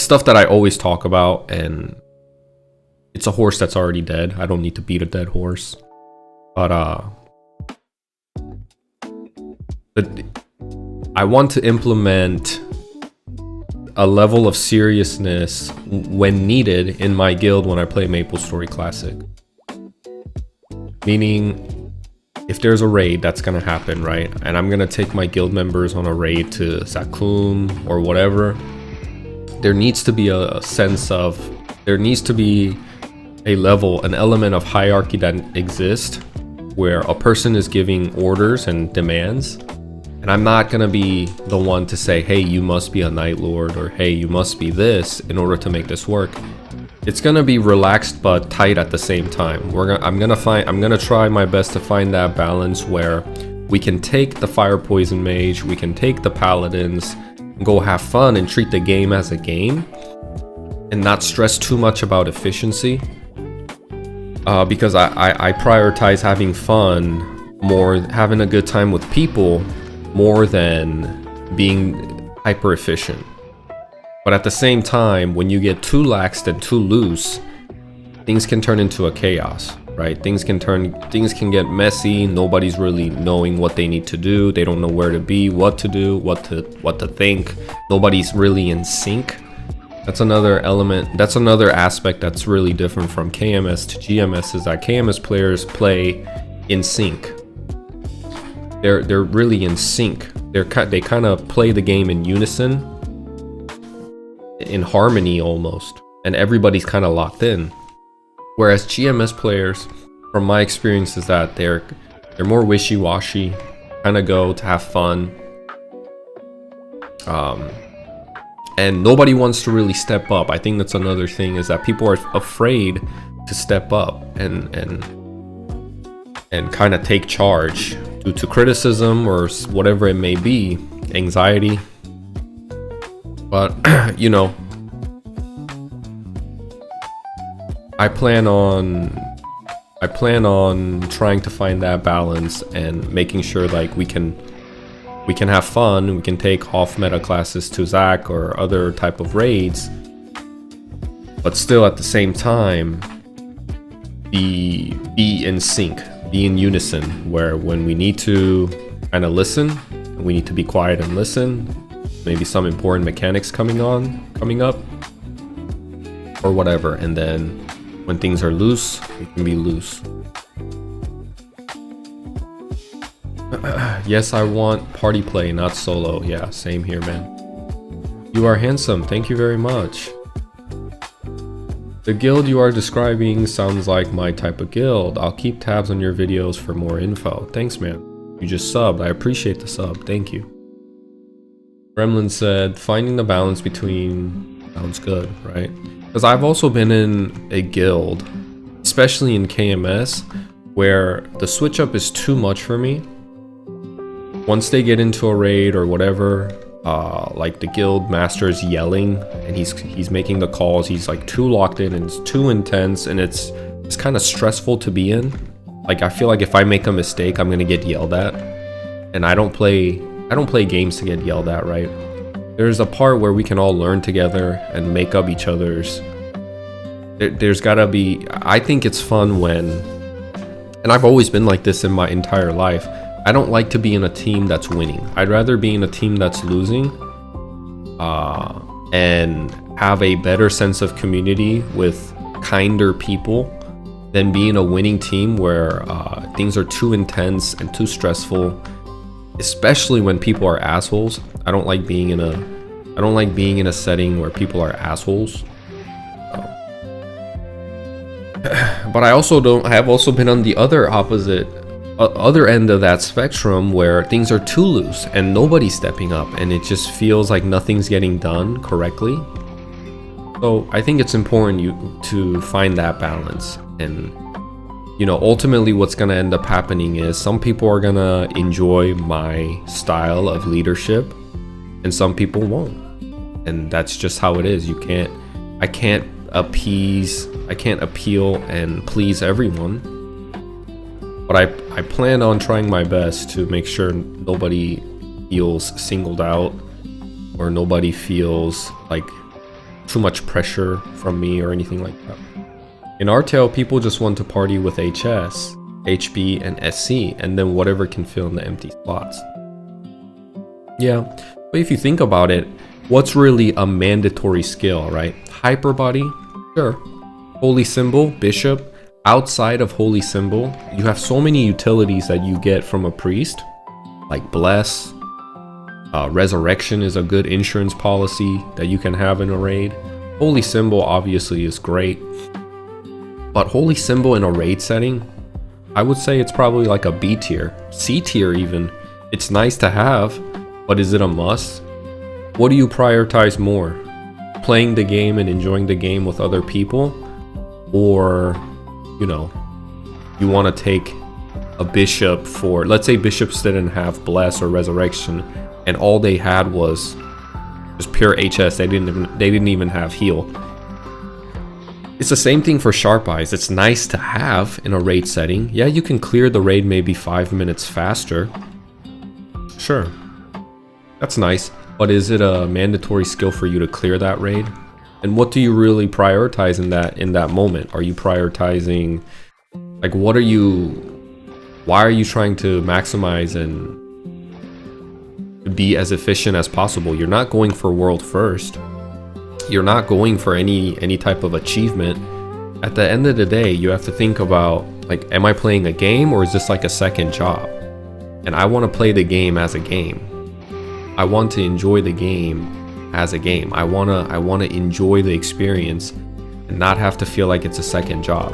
stuff that I always talk about, and it's a horse that's already dead. I don't need to beat a dead horse. But I want to implement a level of seriousness when needed in my guild when I play MapleStory Classic. Meaning, if there's a raid that's gonna happen, right? And I'm gonna take my guild members on a raid to Zakum or whatever. There needs to be a sense of, there needs to be an element of hierarchy that exists where a person is giving orders and demands. And I'm not gonna be the one to say, hey, you must be a Night Lord, or hey, you must be this in order to make this work. It's gonna be relaxed but tight at the same time. I'm gonna try my best to find that balance where we can take the Fire Poison Mage, we can take the Paladins, go have fun and treat the game as a game, and not stress too much about efficiency. Because I prioritize having fun more, having a good time with people, more than being hyper efficient. But at the same time, when you get too lax and too loose, things can turn into a chaos, right? Things can get messy. Nobody's really knowing what they need to do. They don't know where to be, what to do, what to think. Nobody's really in sync. That's another element. That's another aspect that's really different from KMS to GMS, is that KMS players play in sync. They're really in sync. They kind of play the game in unison, in harmony almost, and everybody's kind of locked in. Whereas GMS players, from my experience, is that they're more wishy-washy, kind of go to have fun, and nobody wants to really step up. I think that's another thing, is that people are afraid to step up and kind of take charge due to criticism or whatever it may be, anxiety. But you know, I plan on trying to find that balance and making sure like we can have fun. We can take off meta classes to Zac or other type of raids, but still at the same time be in sync, be in unison, where when we need to kind of listen, we need to be quiet and listen. Maybe some important mechanics coming up or whatever, and then when things are loose, we can be loose. Yes, I want party play, not solo. Yeah, same here, man. You are handsome, thank you very much. The guild you are describing sounds like my type of guild. I'll keep tabs on your videos for more info. Thanks, man. You just subbed. I appreciate the sub. Thank you. Gremlin said, finding the balance between sounds good, right? Because I've also been in a guild, especially in KMS, where the switch up is too much for me. Once they get into a raid or whatever, like the guild master is yelling and he's making the calls, he's like too locked in and it's too intense, and it's kind of stressful to be in. Like, I feel like if I make a mistake, I'm gonna get yelled at, and I don't play games to get yelled at, right? There's a part where we can all learn together and make up each other's. There's gotta be, I think it's fun when, and I've always been like this in my entire life, I don't like to be in a team that's winning. I'd rather be in a team that's losing, and have a better sense of community with kinder people than be in a winning team where things are too intense and too stressful, especially when people are assholes. I don't like being in a setting where people are assholes. But I have also been on the other end of that spectrum where things are too loose and nobody's stepping up and it just feels like nothing's getting done correctly. So I think it's important to find that balance. And ultimately what's gonna end up happening is some people are gonna enjoy my style of leadership and some people won't. And that's just how it is. I can't appeal and please everyone. But I plan on trying my best to make sure nobody feels singled out or nobody feels like too much pressure from me or anything like that. In RTL, people just want to party with HS, HB, and SC, and then whatever can fill in the empty slots. Yeah, but if you think about it, what's really a mandatory skill, right? Hyperbody, sure. Holy symbol, bishop. Outside of holy symbol, you have so many utilities that you get from a priest, like bless. Resurrection is a good insurance policy that you can have in a raid. Holy symbol obviously is great. But holy symbol in a raid setting, I would say it's probably like a B tier, C tier even. It's nice to have, but is it a must? What do you prioritize more? Playing the game and enjoying the game with other people? Or, you want to take a bishop for, let's say bishops didn't have bless or resurrection and all they had was just pure HS. They didn't even have heal. It's the same thing for sharp eyes. It's nice to have in a raid setting. Yeah, you can clear the raid maybe 5 minutes faster. Sure, that's nice. But is it a mandatory skill for you to clear that raid? And what do you really prioritize in that moment? Are you prioritizing, like, why are you trying to maximize and be as efficient as possible? You're not going for world first. You're not going for any type of achievement. At the end of the day, you have to think about, like, am I playing a game or is this like a second job? And I want to play the game as a game. I want to enjoy the game as a game. I wanna enjoy the experience and not have to feel like it's a second job.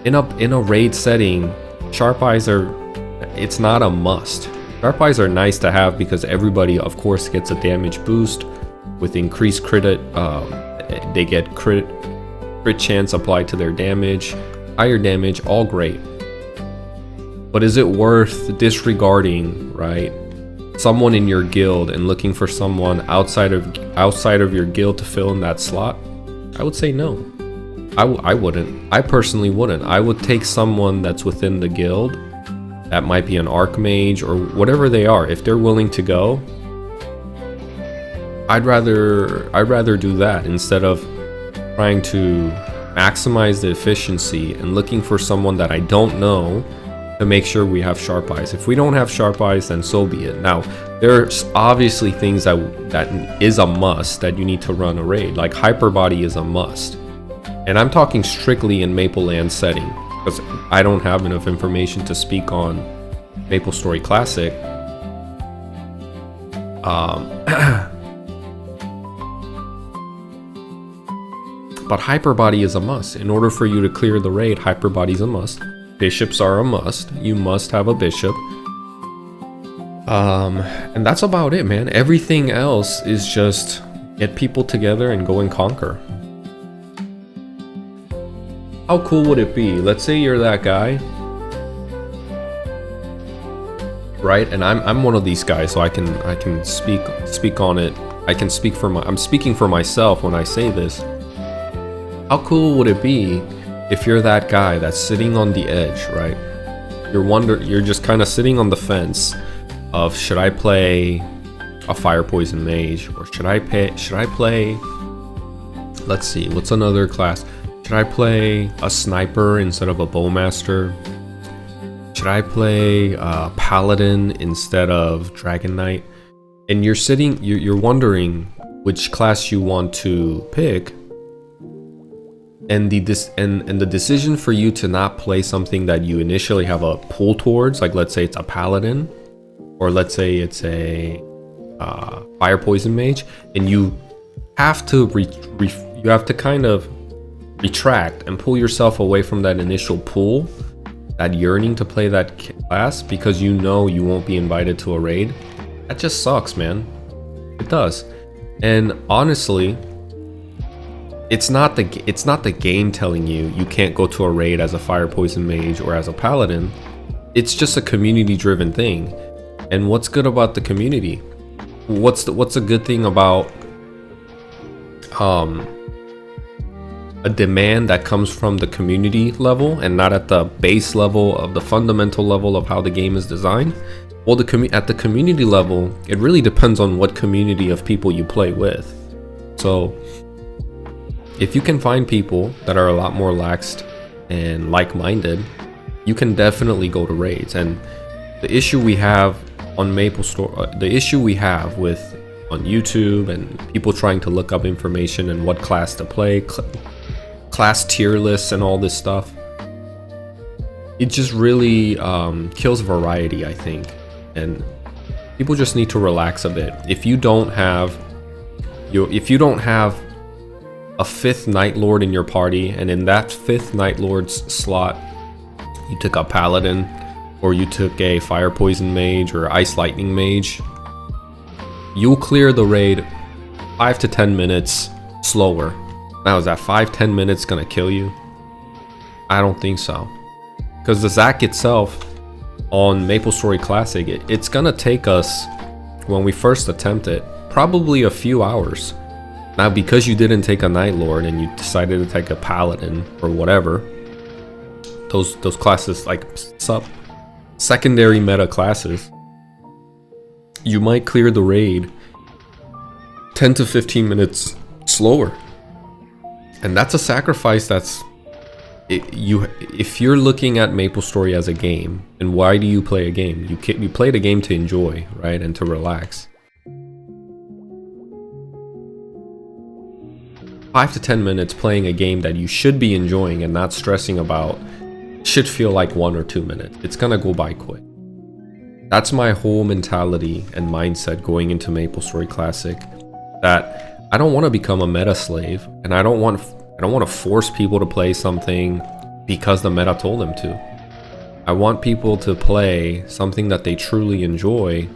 In a raid setting, sharp eyes it's not a must. Sharp eyes are nice to have because everybody of course gets a damage boost with increased crit. They get crit chance applied to their damage, higher damage, all great. But is it worth disregarding, right, someone in your guild and looking for someone outside of your guild to fill in that slot? I would say no. I wouldn't. I personally wouldn't. I would take someone that's within the guild. That might be an archmage or whatever they are. If they're willing to go, I'd rather do that instead of trying to maximize the efficiency and looking for someone that I don't know to make sure we have sharp eyes. If we don't have sharp eyes, then so be it. Now, there's obviously things that is a must that you need to run a raid, like hyperbody is a must. And I'm talking strictly in Mapleland setting, because I don't have enough information to speak on MapleStory Classic. But hyperbody is a must. In order for you to clear the raid, hyperbody is a must. Bishops are a must. You must have a bishop. And that's about it, man. Everything else is just get people together and go and conquer. How cool would it be? Let's say you're that guy, right? And I'm one of these guys, so I can speak on it. I'm speaking for myself when I say this. How cool would it be if you're that guy that's sitting on the edge, right? You're just kind of sitting on the fence of, should I play a fire poison mage or should I play, let's see, what's another class? Should I play a sniper instead of a bowmaster? Should I play a paladin instead of dragon knight? And you're wondering which class you want to pick. And the decision for you to not play something that you initially have a pull towards, like let's say it's a paladin, or let's say it's a fire poison mage, and you have to you have to kind of retract and pull yourself away from that initial pull, that yearning to play that class, because you know you won't be invited to a raid. That just sucks, man. It does. And honestly, it's not the game telling you can't go to a raid as a fire poison mage or as a paladin. It's just a community driven thing. And what's good about the community? What's a good thing about a demand that comes from the community level and not at the base level of the fundamental level of how the game is designed? Well, at the community level, it really depends on what community of people you play with. So if you can find people that are a lot more laxed and like-minded, you can definitely go to raids. And the issue we have on MapleStory, the issue we have with on YouTube and people trying to look up information and what class to play, class tier lists and all this stuff, it just really kills variety, I think. And people just need to relax a bit. If you don't have a 5th Night Lord in your party, and in that 5th Night Lord's slot you took a paladin, or you took a fire poison mage or ice lightning mage, you'll clear the raid 5 to 10 minutes slower. Now, is that 5-10 minutes gonna kill you? I don't think so, because the Zac itself on MapleStory Classic, it's gonna take us, when we first attempt it, probably a few hours. Now, because you didn't take a Night Lord and you decided to take a Paladin or whatever, those classes, like secondary meta classes, you might clear the raid 10 to 15 minutes slower. And that's a sacrifice that's if you're looking at MapleStory as a game, and why do you play a game? You play the game to enjoy, right, and to relax. 5 to 10 minutes playing a game that you should be enjoying and not stressing about should feel like 1 or 2 minutes. It's gonna go by quick. That's my whole mentality and mindset going into MapleStory Classic. That I don't want to become a meta slave, and I don't want to force people to play something because the meta told them to. I want people to play something that they truly enjoy,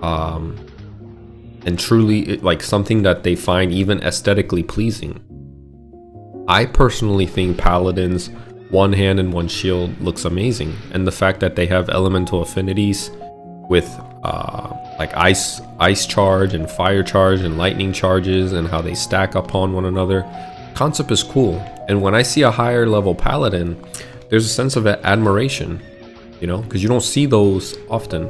and truly like something that they find even aesthetically pleasing. I personally think Paladins, one hand and one shield, looks amazing, and the fact that they have elemental affinities with like ice charge and fire charge and lightning charges, and how they stack upon one another, concept is cool. And when I see a higher level Paladin, there's a sense of admiration, you know, because you don't see those often.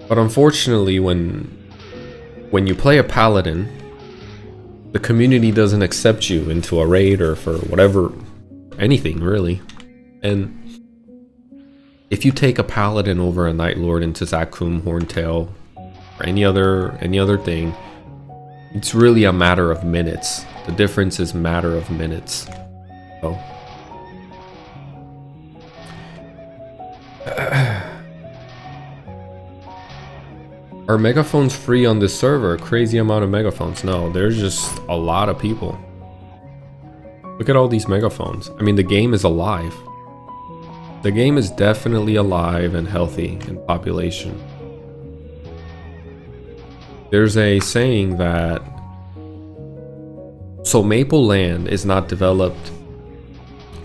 But unfortunately, when you play a Paladin, the community doesn't accept you into a raid or for whatever, anything really. And if you take a Paladin over a Night Lord into Zakum, Horntail, or any other thing, it's really a matter of minutes. The difference is matter of minutes. So are megaphones free on this server? Crazy amount of megaphones. No, there's just a lot of people. Look at all these megaphones. I mean, the game is alive. The game is definitely alive and healthy in population. There's a saying that, so Maple Land is not developed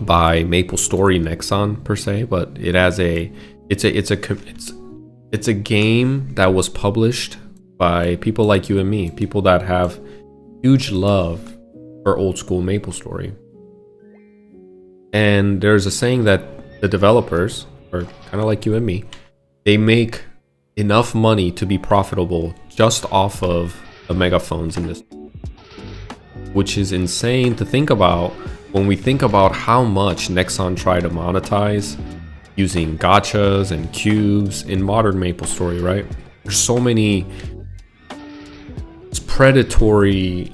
by MapleStory Nexon per se, but it has it's a game that was published by people like you and me, people that have huge love for old school MapleStory. And there's a saying that the developers, or kind of like you and me, they make enough money to be profitable just off of the megaphones in this, which is insane to think about when we think about how much Nexon tried to monetize using gachas and cubes in modern MapleStory, right? There's so many predatory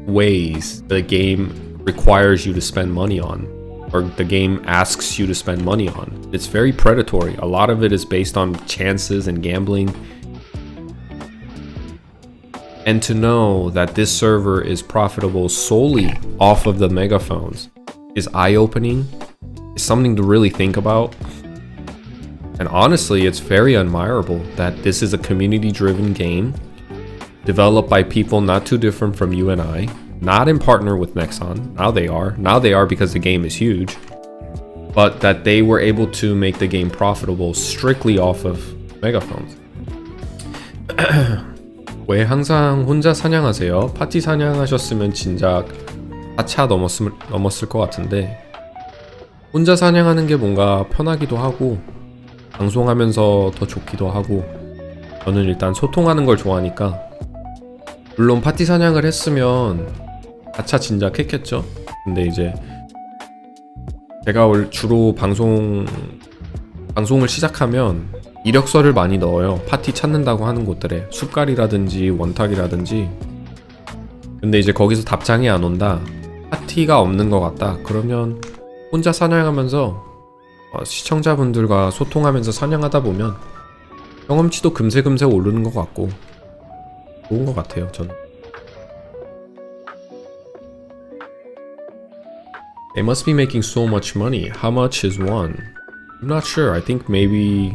ways the game requires you to spend money on. or the game asks you to spend money on. It's very predatory. A lot of it is based on chances and gambling. And to know that this server is profitable solely off of the megaphones is eye-opening. It's something to really think about. And honestly, it's very admirable that this is a community-driven game developed by people not too different from you and I, not in partner with Nexon. Now they are. Now they are because the game is huge. But that they were able to make the game profitable strictly off of megaphones. 왜 항상 혼자 사냥하세요? 파티 사냥하셨으면 진작 4차 넘었을 것 같은데 혼자 사냥하는 게 뭔가 편하기도 하고 방송하면서 더 좋기도 하고 저는 일단 소통하는 걸 좋아하니까 물론 파티 사냥을 했으면 4차 진작 했겠죠? 근데 이제 제가 주로 방송을 시작하면 이력서를 많이 넣어요. 파티 찾는다고 하는 곳들에 숲갈이라든지 원탁이라든지. 근데 이제 거기서 답장이 안 온다, 파티가 없는 것 같다, 그러면 혼자 사냥하면서 시청자분들과 소통하면서 사냥하다 보면 경험치도 금세금세 오르는 것 같고 좋은 것 같아요. 저는. They must be making so much money. How much is one? I'm not sure. I think maybe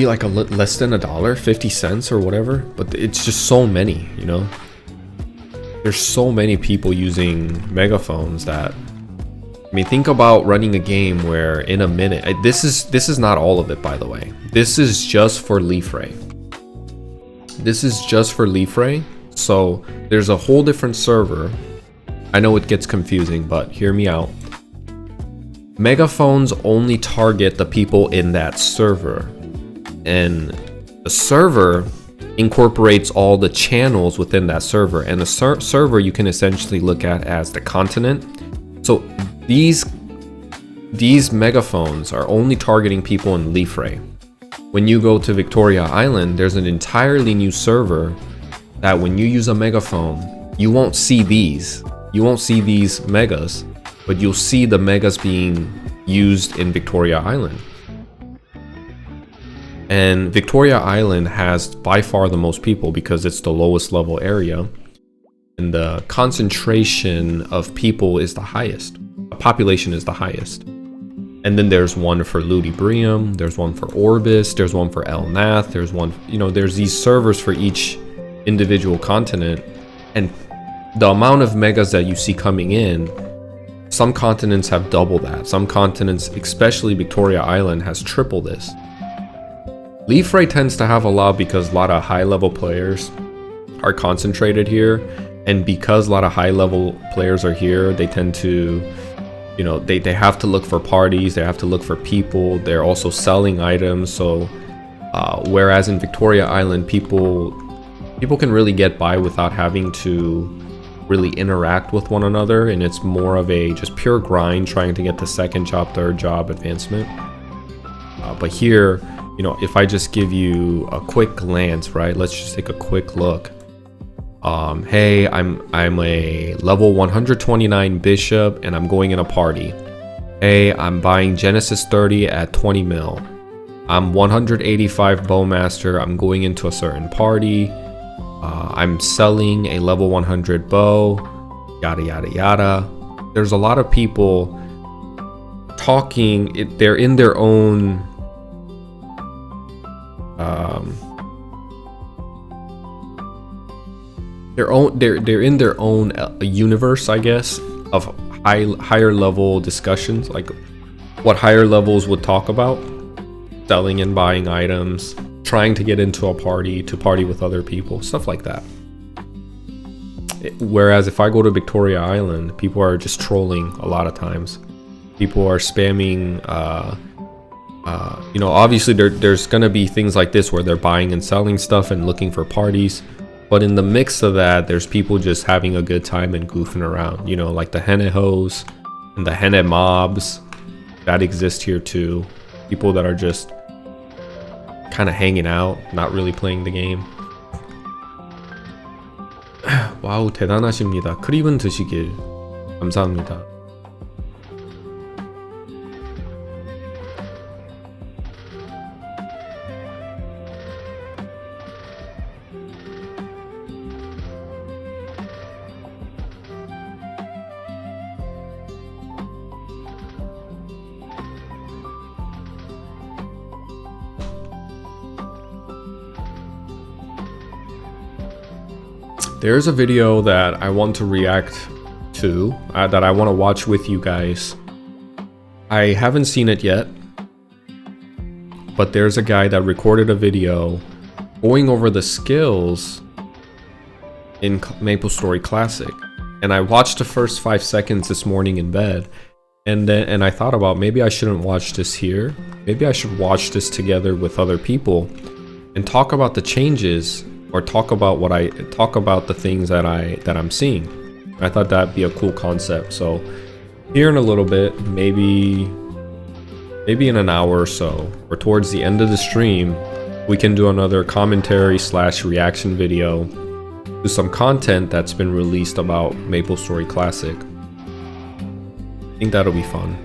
like less than $1, 50 cents or whatever, but it's just so many, you know? There's so many people using megaphones that, I mean, think about running a game where in a minute, this is not all of it, by the way. This is just for Liefre. This is just for Liefre, so there's a whole different server. I know it gets confusing, but hear me out. Megaphones only target the people in that server. And the server incorporates all the channels within that server, and the server you can essentially look at as the continent. So these megaphones are only targeting people in Liefre. When you go to Victoria Island, there's an entirely new server that when you use a megaphone, you won't see these megas, but you'll see the megas being used in Victoria Island. And Victoria Island has by far the most people because it's the lowest level area, and the concentration of people is the highest. The population is the highest. And then there's one for Ludibrium, there's one for Orbis, there's one for El Nath, there's one, there's these servers for each individual continent. And the amount of megas that you see coming in, some continents have double that. Some continents, especially Victoria Island, has triple this. Liefre tends to have a lot because a lot of high-level players are concentrated here, and because a lot of high-level players are here, they tend to, they have to look for parties, they have to look for people, they're also selling items, so whereas in Victoria Island, people can really get by without having to really interact with one another, and it's more of a just pure grind trying to get the second job, third job advancement. But here, if I just give you a quick glance, right? Let's just take a quick look. Hey, I'm a level 129 bishop and I'm going in a party. Hey, I'm buying Genesis 30 at 20 mil. I'm 185 bowmaster. I'm going into a certain party. I'm selling a level 100 bow. Yada yada yada. There's a lot of people talking. They're in their own. They're in their own universe, I guess, of higher level discussions, like what higher levels would talk about, selling and buying items, trying to get into a party, to party with other people, stuff like that. Whereas if I go to Victoria Island, people are just trolling a lot of times. People are spamming, obviously there's gonna be things like this where they're buying and selling stuff and looking for parties. But in the mix of that, there's people just having a good time and goofing around, like the henne hoes and the henne mobs that exist here too. People that are just kind of hanging out, not really playing the game. 와우, 대단하십니다. 크립은 드시길. 감사합니다. There's a video that I want to react to, that I want to watch with you guys. I haven't seen it yet, but there's a guy that recorded a video going over the skills in MapleStory Classic. And I watched the first 5 seconds this morning in bed, and I thought about maybe I shouldn't watch this here. Maybe I should watch this together with other people and talk about the changes, or talk about the things that I'm seeing. I thought that'd be a cool concept. So here in a little bit, maybe in an hour or so, or towards the end of the stream, we can do another commentary / reaction video to some content that's been released about MapleStory Classic. I think that'll be fun.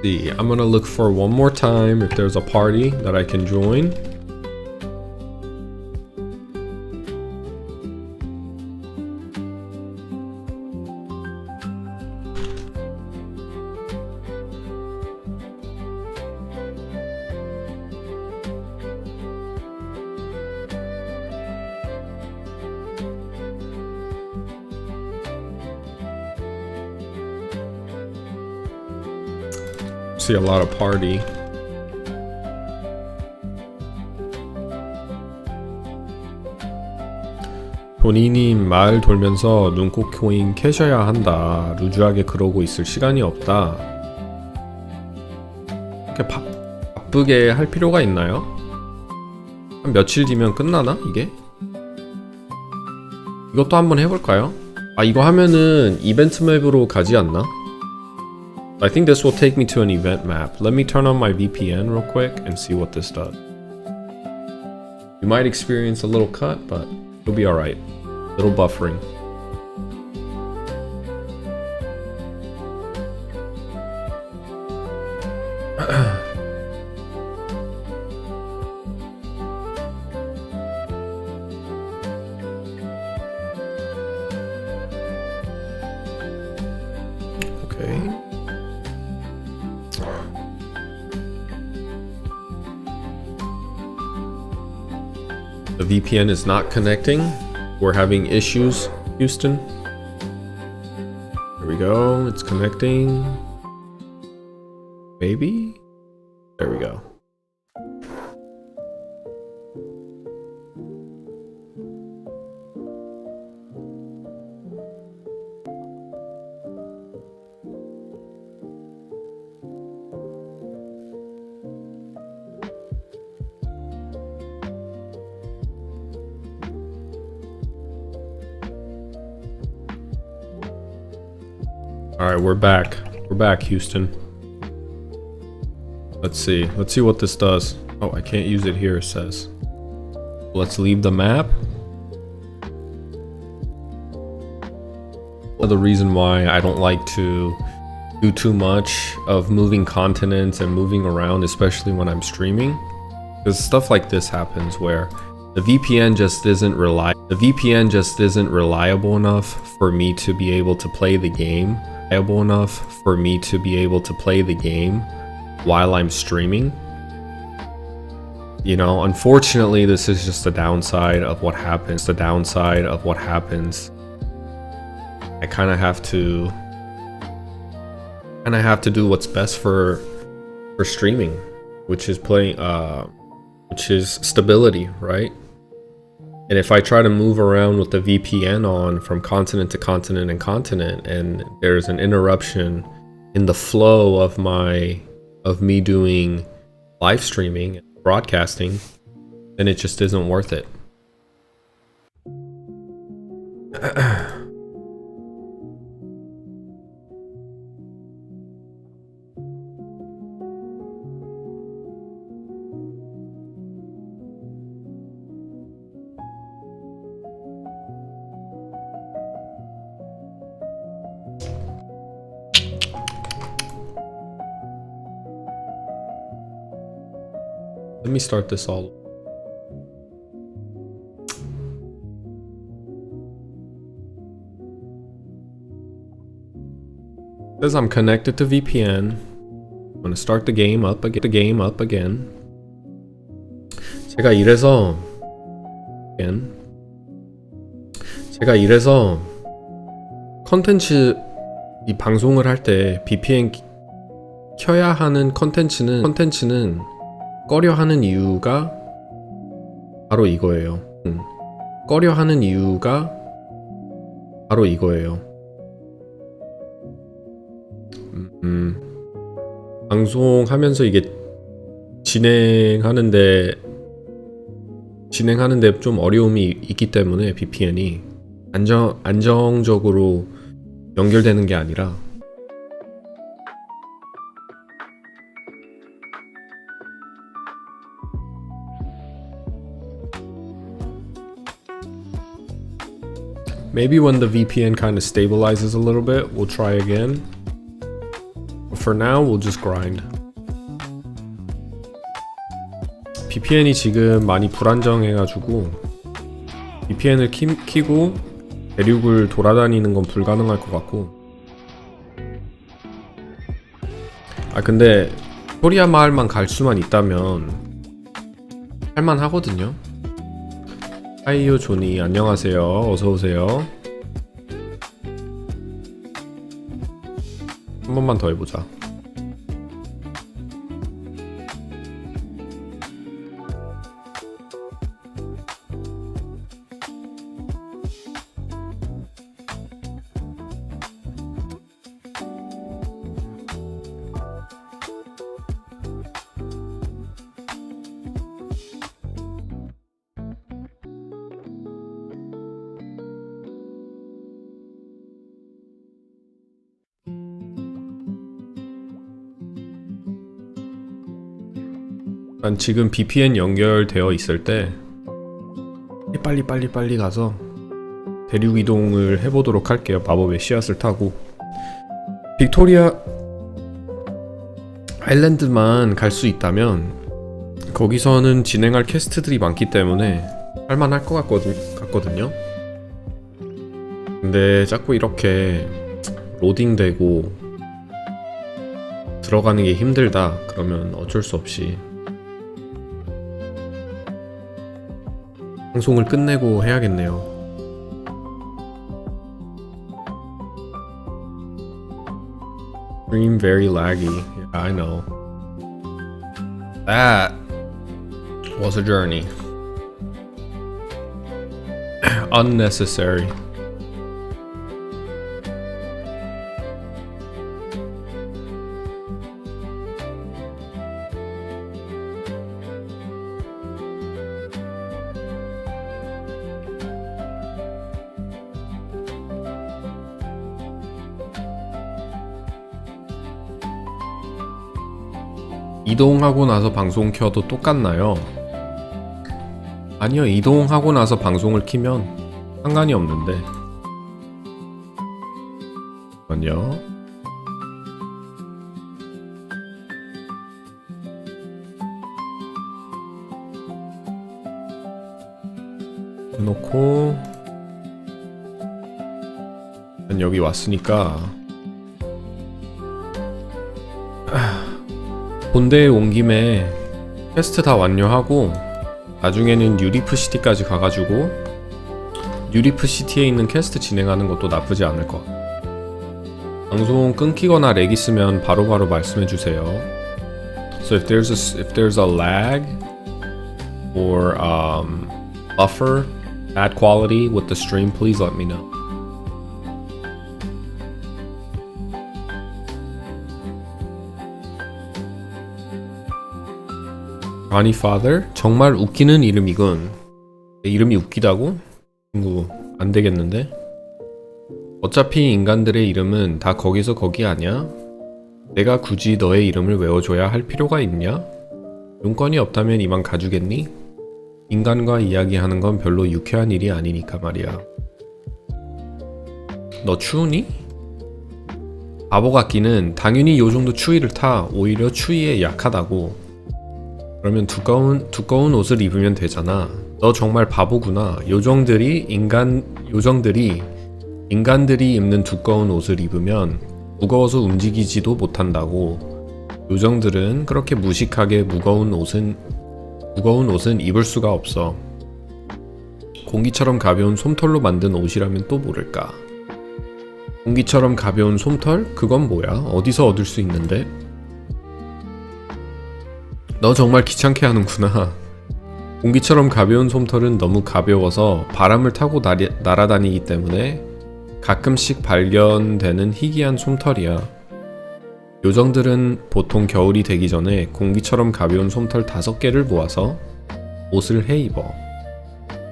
See, I'm gonna look for one more time if there's a party that I can join. See a lot of party. 본인님 말 돌면서 눈코 코인 캐셔야 한다. 루즈하게 그러고 있을 시간이 없다. 이렇게 바쁘게 할 필요가 있나요? 한 며칠 뒤면 끝나나 이게? 이것도 한번 해볼까요? 아, 이거 하면은 이벤트 맵으로 가지 않나? I think this will take me to an event map. Let me turn on my VPN real quick and see what this does. You might experience a little cut, but you'll be alright. Little buffering. Okay. The VPN is not connecting. We're having issues, Houston. There we go. It's connecting. Maybe? There we go. All right, we're back. We're back, Houston. Let's see what this does. Oh, I can't use it here, it says. Let's leave the map. The reason why I don't like to do too much of moving continents and moving around, especially when I'm streaming, because stuff like this happens where the VPN just isn't reliable enough for me to be able to play the game. While I'm streaming. You know, unfortunately, this is just the downside of what happens. I kind of have to do what's best for streaming, which is stability, right? And if I try to move around with the VPN on from continent to continent and there's an interruption in the flow of me doing live streaming and broadcasting, then it just isn't worth it. Let me start this all. Says I'm connected to VPN. I'm gonna start the game up again. 제가 이래서 컨텐츠 이 방송을 할 때 VPN 켜야 하는 컨텐츠는 꺼려 하는 이유가 바로 이거예요. 꺼려 하는 이유가 바로 이거예요. 방송하면서 이게 진행하는데 좀 어려움이 있기 때문에 VPN이 안정적으로 연결되는 게 아니라 maybe when the VPN kind of stabilizes a little bit, we'll try again. But for now, we'll just grind. VPN이 지금 많이 불안정해가지고 VPN을 키고 대륙을 돌아다니는 건 불가능할 것 같고. 아 근데 코리아 마을만 갈 수만 있다면 할만 하거든요. 하이요 조니 안녕하세요. 어서오세요. 한 번만 더 해보자. 난 지금 VPN 연결되어 있을 때 빨리 가서 대륙 이동을 해보도록 할게요. 마법의 씨앗을 타고 빅토리아 아일랜드만 갈 수 있다면 거기서는 진행할 퀘스트들이 많기 때문에 할만할 것 같거든요. 근데 자꾸 이렇게 로딩되고 들어가는 게 힘들다 그러면 어쩔 수 없이 방송을 끝내고 해야겠네요. Stream very laggy. Yeah, I know. That was a journey. Unnecessary. 이동하고 나서 방송 켜도 똑같나요? 아니요, 이동하고 나서 방송을 키면 상관이 없는데. 잠깐만요. 해놓고 난 여기 왔으니까 본대에 온 김에 퀘스트 다 완료하고 나중에는 뉴리프시티까지 가가지고 뉴리프시티에 있는 퀘스트 진행하는 것도 나쁘지 않을 것 같아요. 방송 끊기거나 렉 있으면 바로바로 말씀해주세요. So if there's a lag or buffer, bad quality with the stream, please let me know. Jonnyfather? 정말 웃기는 이름이군. 내 이름이 웃기다고? 친구 안 되겠는데? 어차피 인간들의 이름은 다 거기서 거기 아냐? 내가 굳이 너의 이름을 외워줘야 할 필요가 있냐? 용건이 없다면 이만 가주겠니? 인간과 이야기하는 건 별로 유쾌한 일이 아니니까 말이야. 너 추우니? 바보 같기는 당연히 요정도 추위를 타. 오히려 추위에 약하다고. 그러면 두꺼운 옷을 입으면 되잖아. 너 정말 바보구나. 요정들이 인간들이 입는 두꺼운 옷을 입으면 무거워서 움직이지도 못한다고. 요정들은 그렇게 무식하게 무거운 옷은 입을 수가 없어. 공기처럼 가벼운 솜털로 만든 옷이라면 또 모를까. 공기처럼 가벼운 솜털? 그건 뭐야? 어디서 얻을 수 있는데? 너 정말 귀찮게 하는구나. 공기처럼 가벼운 솜털은 너무 가벼워서 바람을 타고 날아다니기 때문에 가끔씩 발견되는 희귀한 솜털이야. 요정들은 보통 겨울이 되기 전에 공기처럼 가벼운 솜털 5개를 모아서 옷을 해 입어.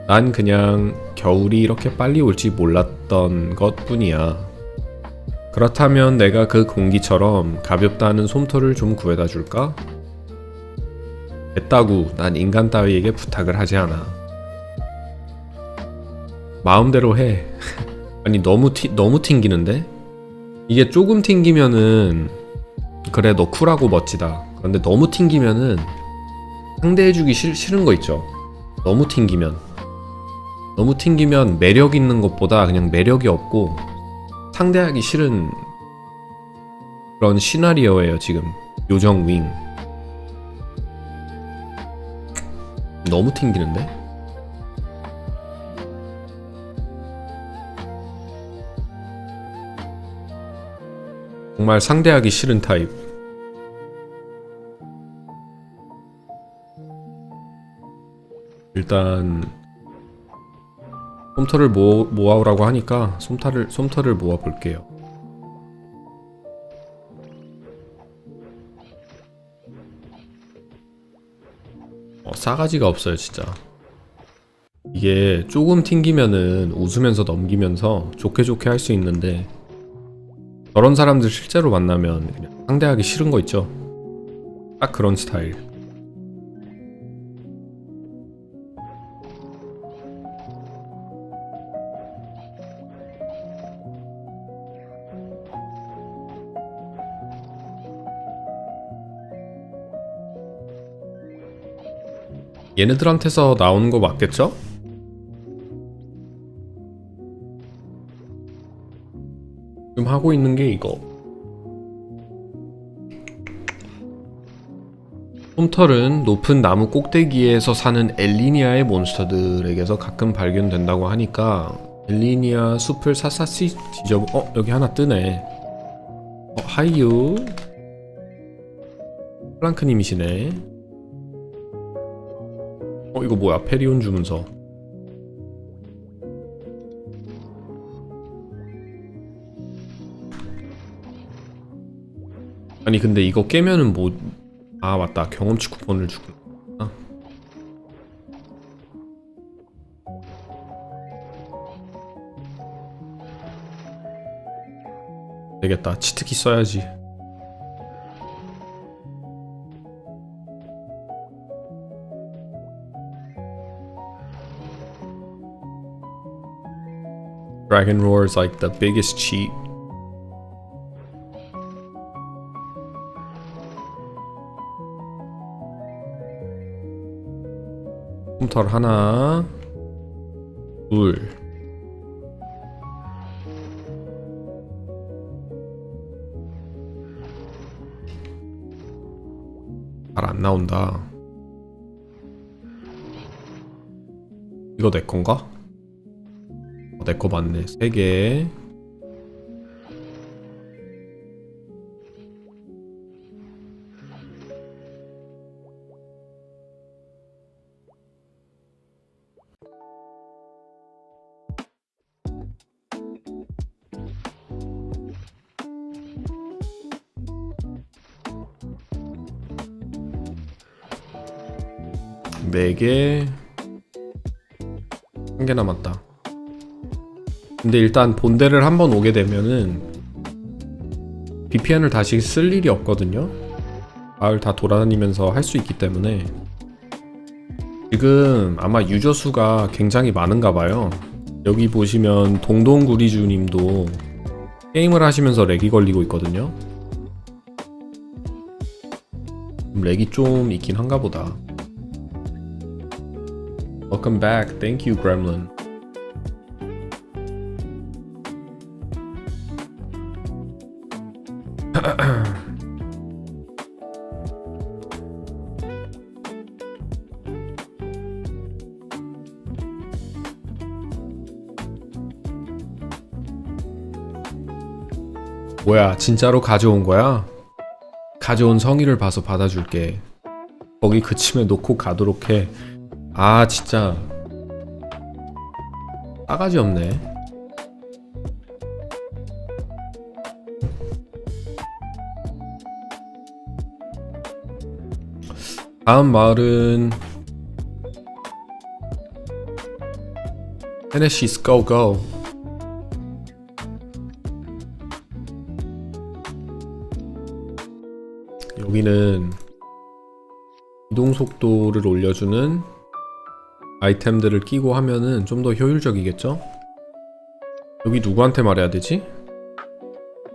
난 그냥 겨울이 이렇게 빨리 올지 몰랐던 것 뿐이야. 그렇다면 내가 그 공기처럼 가볍다는 솜털을 좀 구해다 줄까? 됐다구. 난 인간 따위에게 부탁을 하지 않아. 마음대로 해. 아니 너무 튕기는데? 이게 조금 튕기면은 그래 너 쿨하고 멋지다. 그런데 너무 튕기면은 상대해주기 싫은 거 있죠. 너무 튕기면 매력 있는 것보다 그냥 매력이 없고 상대하기 싫은 그런 시나리오예요 지금. 요정 윙 너무 튕기는데? 정말 상대하기 싫은 타입. 일단 솜털을 모아오라고 하니까 솜털을 모아볼게요. 싸가지가 없어요 진짜. 이게 조금 튕기면은 웃으면서 넘기면서 좋게 할 수 있는데 저런 사람들 실제로 만나면 그냥 상대하기 싫은 거 있죠. 딱 그런 스타일. 얘네들한테서 나오는 거 맞겠죠? 지금 하고 있는 게 이거. 솜털은 높은 나무 꼭대기에서 사는 엘리니아의 몬스터들에게서 가끔 발견된다고 하니까 엘리니아 숲을 샅샅이 여기 하나 뜨네. 하이유 플랑크님이시네. 이거 뭐야? 페리온 주문서. 아니 근데 이거 깨면은 뭐... 아 맞다, 경험치 쿠폰을 주구나. 되겠다, 치트키 써야지. Dragon Roar is like the biggest cheat. 솜털 하나, 둘. 잘 안 나온다. 이거 내 건가? 내 거 맞네. 3개. 4개 1개 남았다. 근데 일단 본대를 한번 오게 되면은 VPN을 다시 쓸 일이 없거든요. 마을 다 돌아다니면서 할 수 있기 때문에. 지금 아마 유저 수가 굉장히 많은가 봐요. 여기 보시면 동동구리주님도 게임을 하시면서 렉이 걸리고 있거든요. 렉이 좀 있긴 한가 보다. Welcome back. Thank you, Gremlin. 뭐야, 진짜로 가져온 거야? 가져온 성의를 봐서 받아줄게. 거기 그침에 놓고 가도록 해. 아, 진짜 싸가지 없네. 다음 마을은 Relajese, go go. 여기는 이동 속도를 올려주는 아이템들을 끼고 하면은 좀 더 효율적이겠죠? 여기 누구한테 말해야 되지?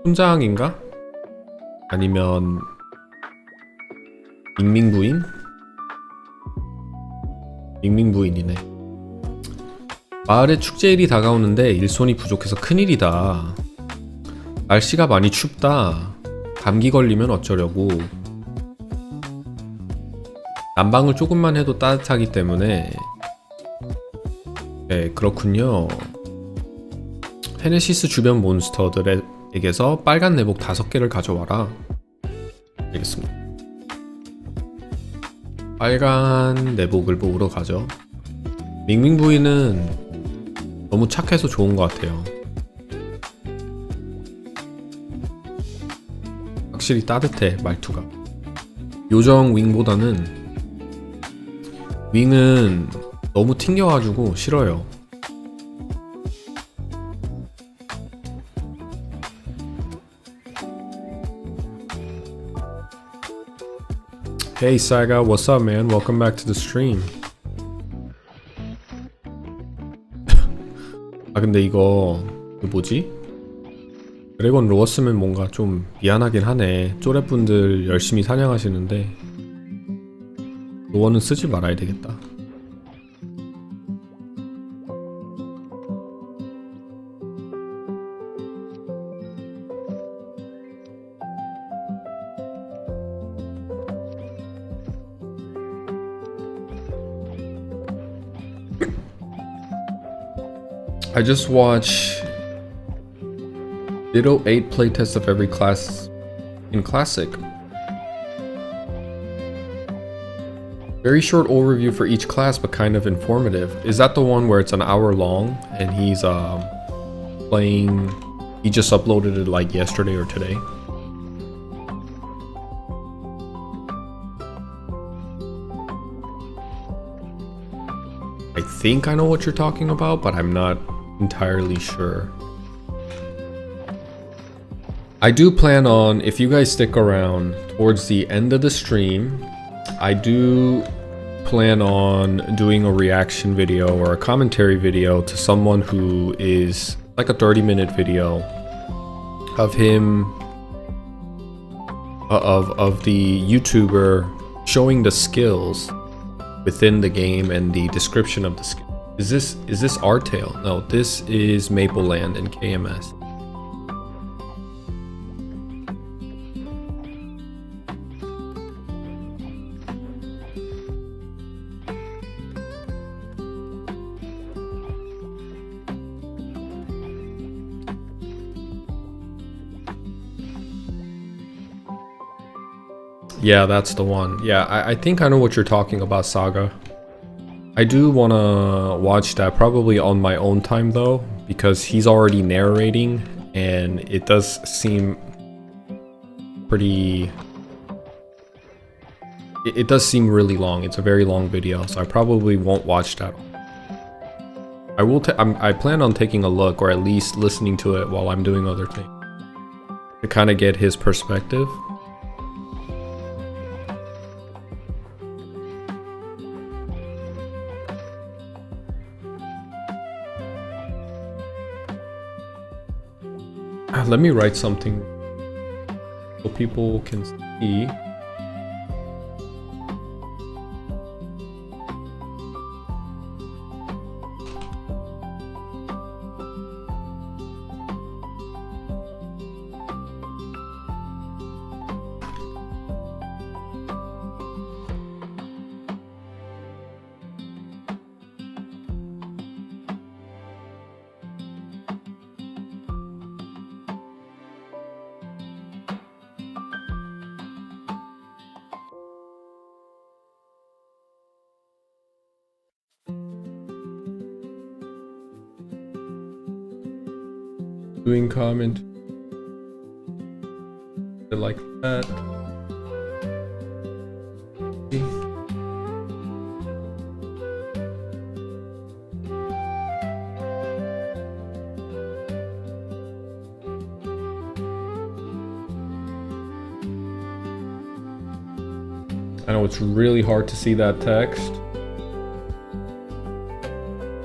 훈장인가? 아니면 밍밍부인? 밍밍부인이네. 마을에 축제일이 다가오는데 일손이 부족해서 큰일이다. 날씨가 많이 춥다. 감기 걸리면 어쩌려고. 난방을 조금만 해도 따뜻하기 때문에. 네, 그렇군요. 헤네시스 주변 몬스터들에게서 빨간 내복 5개를 가져와라. 알겠습니다. 빨간 내복을 모으러 가죠. 밍밍 부인은 너무 착해서 좋은 것 같아요. 확실히 따뜻해, 말투가. 요정 윙보다는 윙은 너무 튕겨가지고 싫어요. Hey Saga, what's up man? Welcome back to the stream. 아 근데 이거 뭐지? 드래곤 로어스면 뭔가 좀 미안하긴 하네. 쪼랩분들 열심히 사냥하시는데 로어는 쓰지 말아야 되겠다. I just watch Ditto 8 playtests of every class in Classic. Very short overview for each class, but kind of informative. Is that the one where it's an hour long and he's playing? He just uploaded it like yesterday or today. I think I know what you're talking about, but I'm not entirely sure. I do plan on, if you guys stick around towards the end of the stream, I do plan on doing a reaction video or a commentary video to someone who is like a 30-minute video of him, of the YouTuber showing the skills within the game and the description of the skill. Is this our tale? No, this is Maple Land and KMS. Yeah, that's the one. Yeah, I think I know what you're talking about, Saga. I do want to watch that probably on my own time though, because he's already narrating and it does seem pretty It does seem really long. It's a very long video, so I probably won't watch that. I plan on taking a look, or at least listening to it while I'm doing other things, to kind of get his perspective. Let me write something so people can see. Doing comment like that. I know it's really hard to see that text.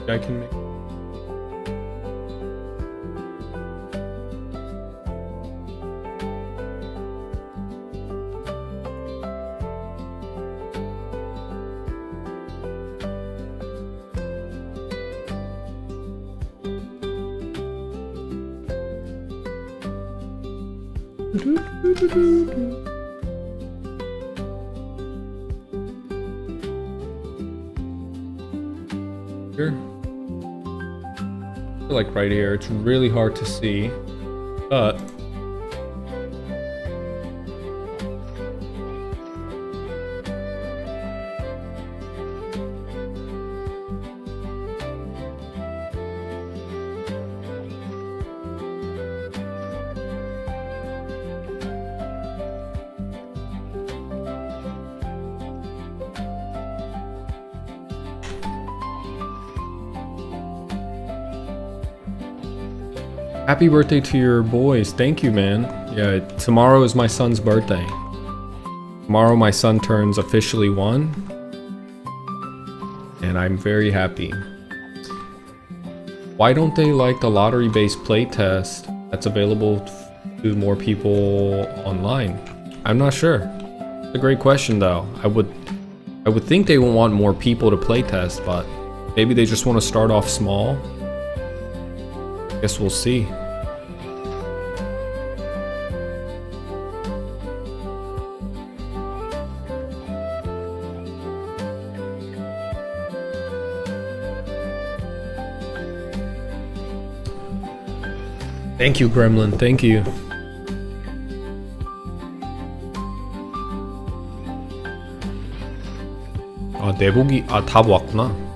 I can make here. Like right here, it's really hard to see, but happy birthday to your boys. Thank you, man. Yeah, tomorrow is my son's birthday. Tomorrow my son turns officially 1. And I'm very happy. Why don't they like the lottery-based playtest that's available to more people online? I'm not sure. It's a great question though. I would think they would want more people to playtest, but maybe they just want to start off small. Guess we'll see. Thank you, Gremlin. Thank you. 아, 내복이 다 모았구나.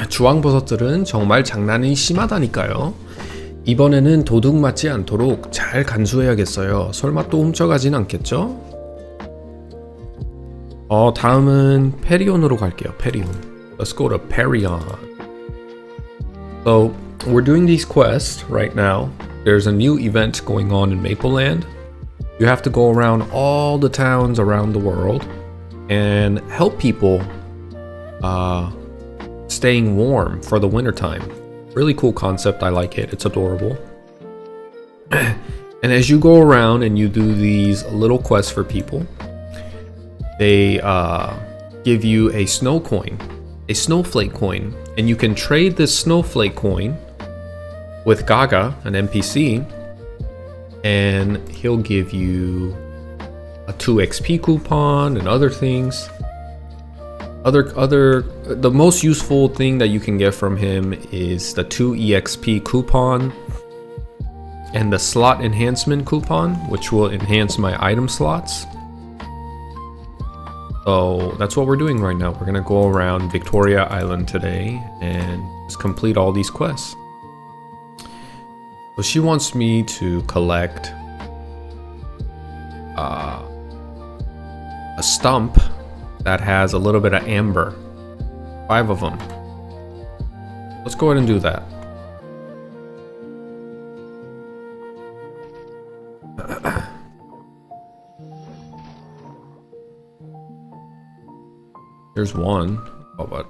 주황버섯들은 정말 장난이 심하다니까요. 이번에는 도둑 맞지 않도록 잘 간수해야겠어요. 설마 또 훔쳐가진 않겠죠? 다음은 페리온으로 갈게요. 페리온. Let's go to Perion. So, we're doing these quests right now. There's a new event going on in Mapleland. You have to go around all the towns around the world and help people staying warm for the wintertime. Really cool concept. I like it. It's adorable. And as you go around and you do these little quests for people, they give you a snow coin. a snowflake coin, and you can trade this snowflake coin with Gaga, an NPC, and he'll give you a 2 XP coupon and other things. The most useful thing that you can get from him is the 2 EXP coupon and the slot enhancement coupon, which will enhance my item slots. So that's what we're doing right now. We're gonna go around Victoria Island today and just complete all these quests. So she wants me to collect a stump that has a little bit of amber. 5 of them. Let's go ahead and do that. There's one. Oh, but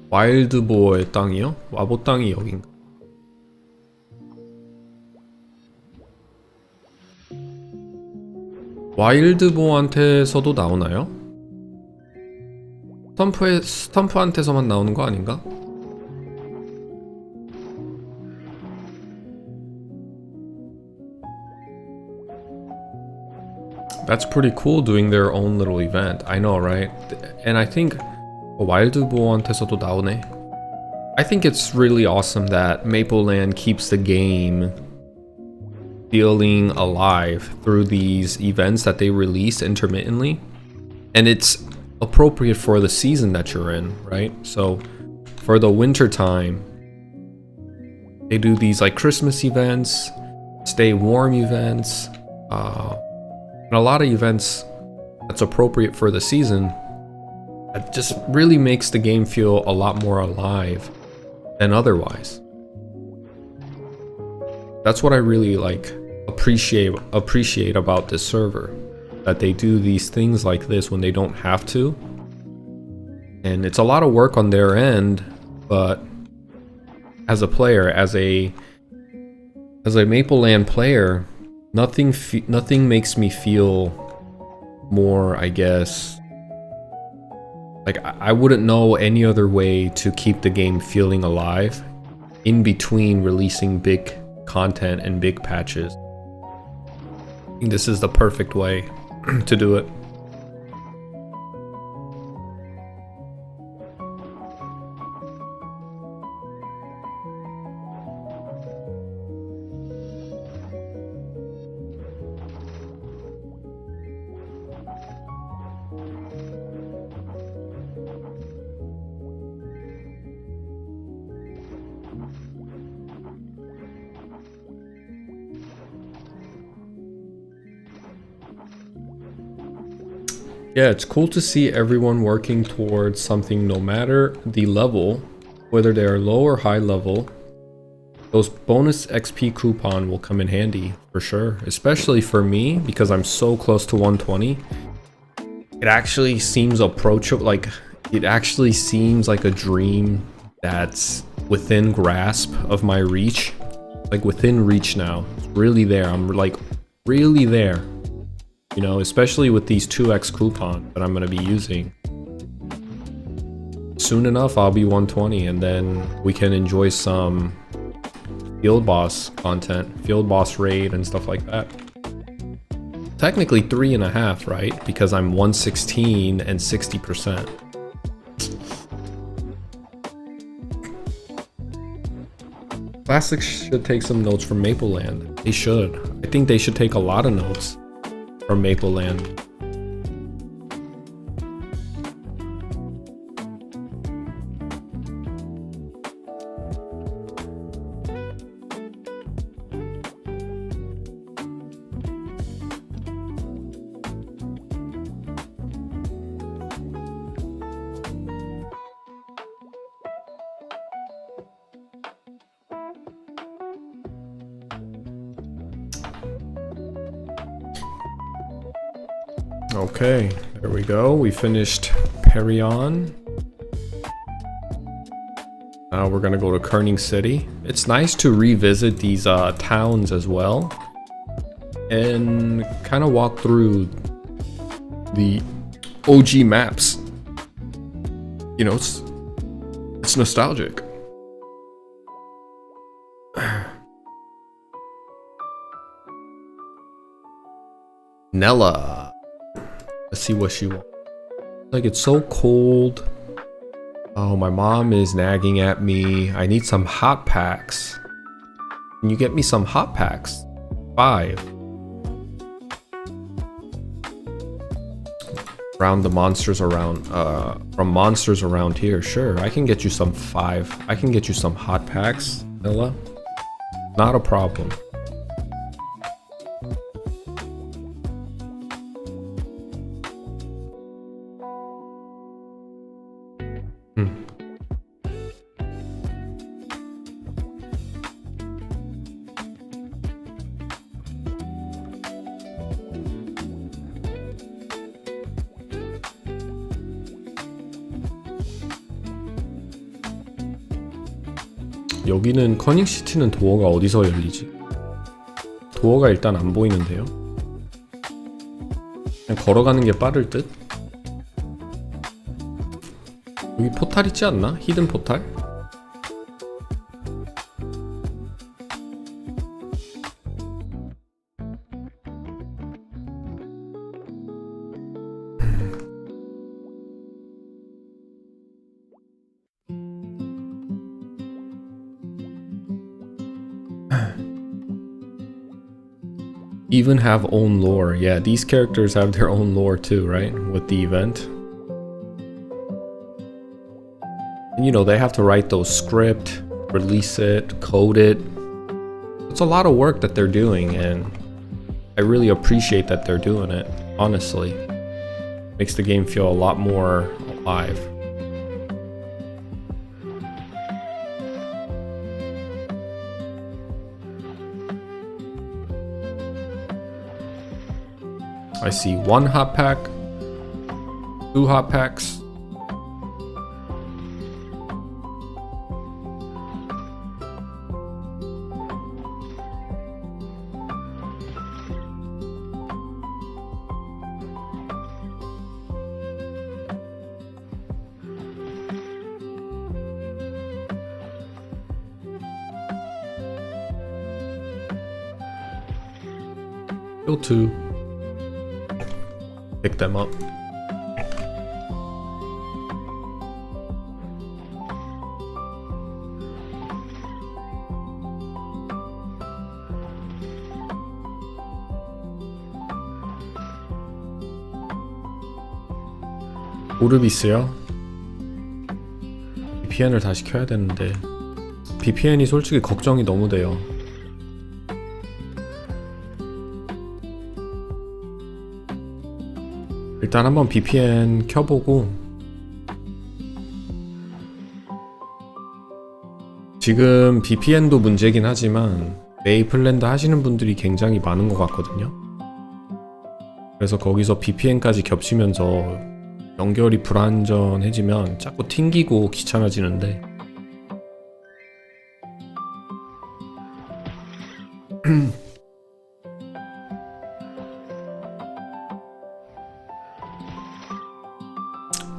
와일드보의 땅이요? 와보 땅이 여긴가? 와일드보한테서도 나오나요? 스탬프한테서만 나오는 거 아닌가? That's pretty cool doing their own little event. I know, right? And I think 와일드보한테서도 나오네. I think it's really awesome that Mapleland keeps the game feeling alive through these events that they release intermittently, and it's appropriate for the season that you're in, right? So for the winter time, they do these like Christmas events, stay warm events, and a lot of events that's appropriate for the season. It just really makes the game feel a lot more alive than otherwise. That's what I really like appreciate about this server, that they do these things like this when they don't have to, and it's a lot of work on their end, but as a player, as a Mapleland player, nothing makes me feel more, I guess, like I wouldn't know any other way to keep the game feeling alive in between releasing big content and big patches. I think this is the perfect way to do it. Yeah, it's cool to see everyone working towards something no matter the level, whether they are low or high level. Those bonus XP coupon will come in handy for sure, especially for me because I'm so close to 120. It actually seems approachable, like it actually seems like a dream that's within grasp of my reach, like within reach now. It's really there. I'm like really there. You know, especially with these 2x coupons that I'm going to be using. Soon enough, I'll be 120, and then we can enjoy some field boss content, field boss raid and stuff like that. Technically 3.5, right? Because I'm 116 and 60%. Classics should take some notes from Mapleland. They should. I think they should take a lot of notes from Mapleland. Okay, there we go. We finished Perion. Now we're gonna go to Kerning City. It's nice to revisit these towns as well and kind of walk through the OG maps. You know, it's nostalgic. Nella. Let's see what she wants. Like, it's so cold. Oh, my mom is nagging at me. I need some hot packs. Can you get me some hot packs? 5. Around the monsters around, from monsters around here. Sure, I can get you some 5. I can get you some hot packs, Nella. Not a problem. 여기는 커닝시티는 도어가 어디서 열리지? 도어가 일단 안 보이는데요? 그냥 걸어가는 게 빠를 듯? 여기 포탈 있지 않나? 히든 포탈? Even have own lore. Yeah, these characters have their own lore too, right? With the event. And you know, they have to write those script, release it, code it. It's a lot of work that they're doing, and I really appreciate that they're doing it, honestly. Makes the game feel a lot more alive. I see 1 hot pack, 2 hot packs. Still 2. Pick them up. 오르비스요? VPN을 다시 켜야 되는데 VPN이 솔직히 걱정이 너무 돼요. 일단 한번 VPN 켜보고 지금 VPN도 문제긴 하지만 메이플랜드 하시는 분들이 굉장히 많은 것 같거든요. 그래서 거기서 VPN까지 겹치면서 연결이 불안전해지면 자꾸 튕기고 귀찮아지는데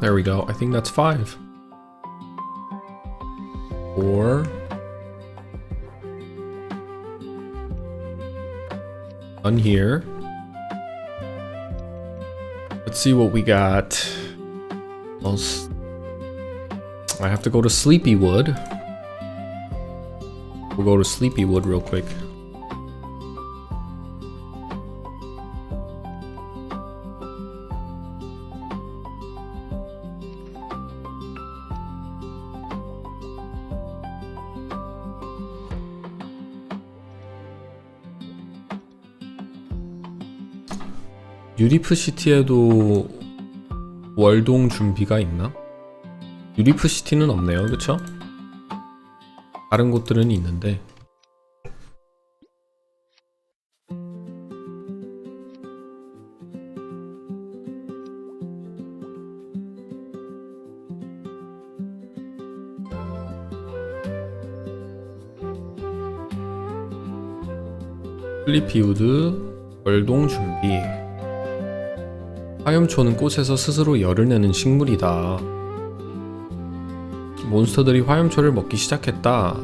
There we go. I think that's 5. 4. One here. Let's see what we got. Well, I have to go to Sleepywood. We'll go to Sleepywood real quick. 유리프시티에도 월동 준비가 있나? 유리프시티는 없네요, 그쵸? 다른 곳들은 있는데 슬리피우드 월동 준비 화염초는 꽃에서 스스로 열을 내는 식물이다. 몬스터들이 화염초를 먹기 시작했다.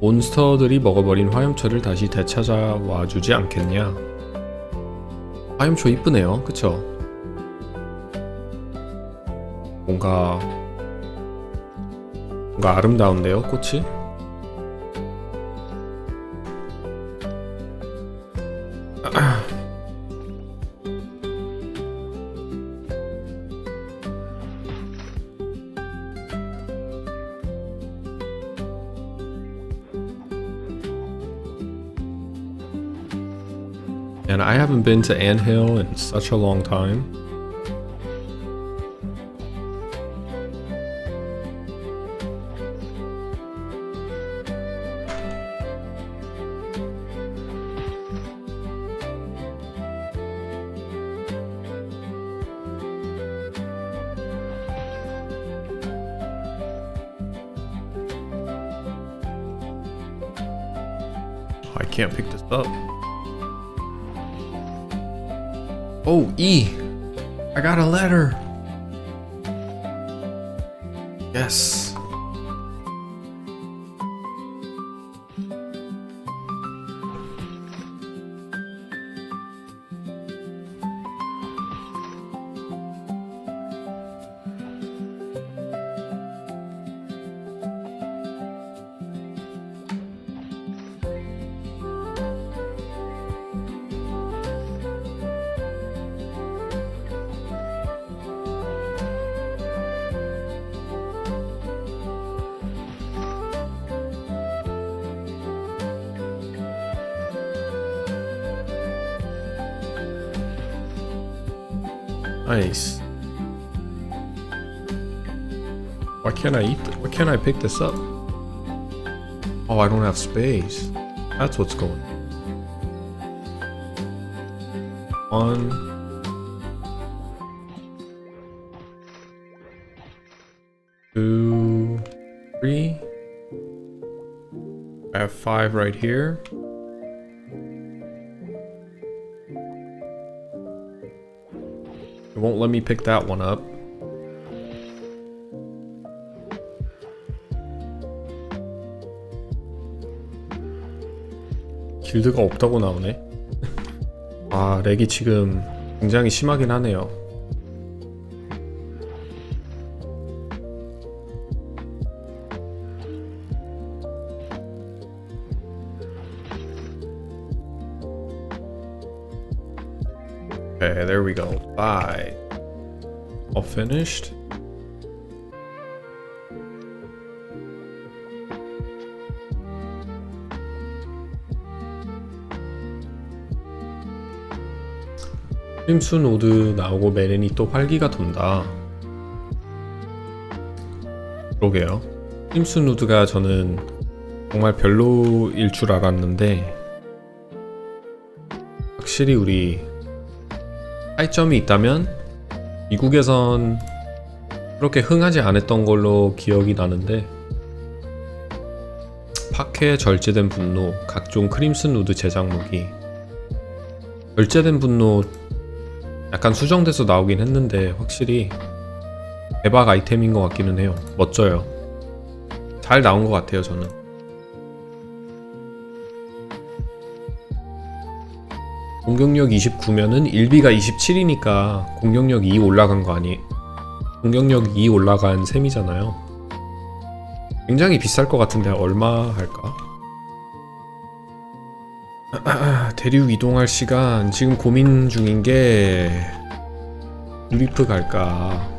몬스터들이 먹어버린 화염초를 다시 되찾아와 주지 않겠냐. 화염초 이쁘네요. 그쵸? 뭔가 아름다운데요, 꽃이? And I haven't been to Anthill in such a long time. I can't pick this up. Oh, E! I got a letter! Yes! Nice. Why can't I eat? Why can't I pick this up? Oh, I don't have space. That's what's going on. 1, 2, 3. I have 5 right here. It won't let me pick that one up. 길드가 없다고 나오네. 아, 렉이 지금 굉장히 심하긴 하네요. Okay, there we go. 5. All finished. 크림슨 우드 나오고 메렌이 또 활기가 돈다. 그러게요. 크림슨 우드가 저는 정말 별로일 줄 알았는데 확실히 우리 차이점이 있다면 미국에선 그렇게 흥하지 않았던 걸로 기억이 나는데 파케 절제된 분노, 각종 크림슨 우드 제작 무기. 절제된 분노 약간 수정돼서 나오긴 했는데 확실히 대박 아이템인 것 같기는 해요. 멋져요. 잘 나온 것 같아요, 저는. 공격력 29면은 1비가 27이니까 공격력 2 올라간 거 아니? 공격력 2 올라간 셈이잖아요. 굉장히 비쌀 것 같은데 얼마 할까? 대륙 이동할 시간 지금 고민 중인 게 유리프 갈까?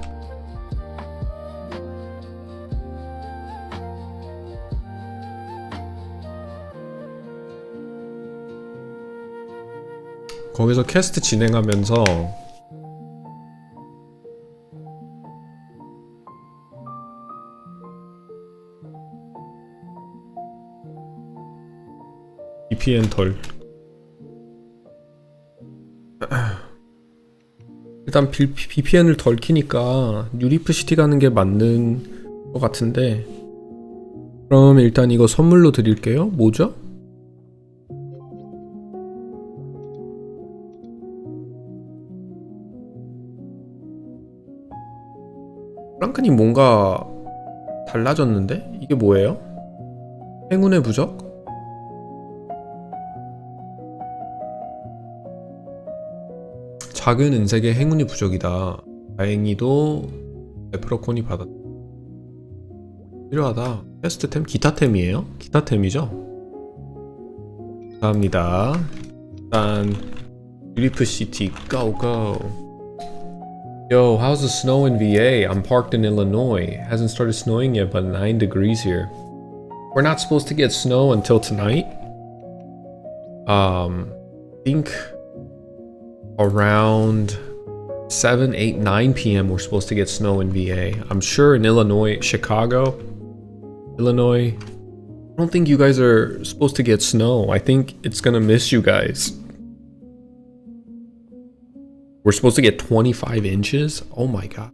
거기서 퀘스트 진행하면서 VPN 덜 일단 VPN을 덜 키니까 뉴리프 시티 가는 게 맞는 것 같은데 그럼 일단 이거 선물로 드릴게요. 뭐죠? 프랑크님 뭔가 달라졌는데? 이게 뭐예요? 행운의 부적? 작은 은색의 행운의 부적이다. 다행히도 레프로콘이 받았다. 필요하다. 퀘스트템? 기타템이에요? 기타템이죠? 감사합니다. 일단 유리프 시티 go go. Yo, how's the snow in VA? I'm parked in Illinois. Hasn't started snowing yet, but 9 degrees here. We're not supposed to get snow until tonight. I think around 7, 8, 9 p.m. we're supposed to get snow in VA. I'm sure in Illinois, Chicago, Illinois, I don't think you guys are supposed to get snow. I think it's gonna miss you guys. We're supposed to get 25 inches? Oh my god.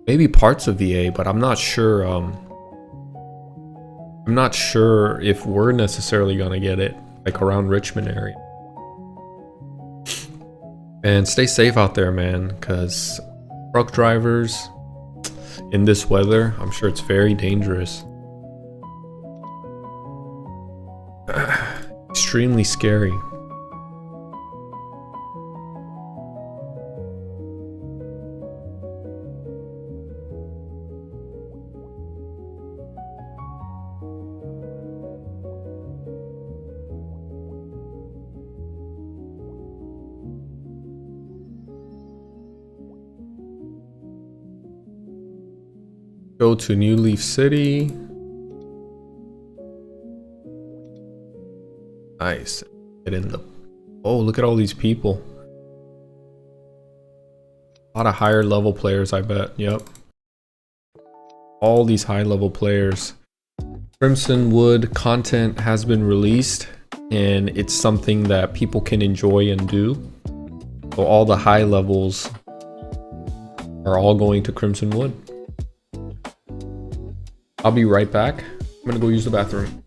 Maybe parts of VA, but I'm not sure. I'm not sure if we're necessarily gonna get it, like around Richmond area. And stay safe out there, man, because truck drivers in this weather, I'm sure it's very dangerous. Extremely scary. Go to New Leaf City. Nice. Get in the... Oh, look at all these people. A lot of higher level players, I bet. Yep. All these high level players. Crimson Wood content has been released, and it's something that people can enjoy and do. So all the high levels are all going to Crimson Wood. I'll be right back. I'm gonna go use the bathroom.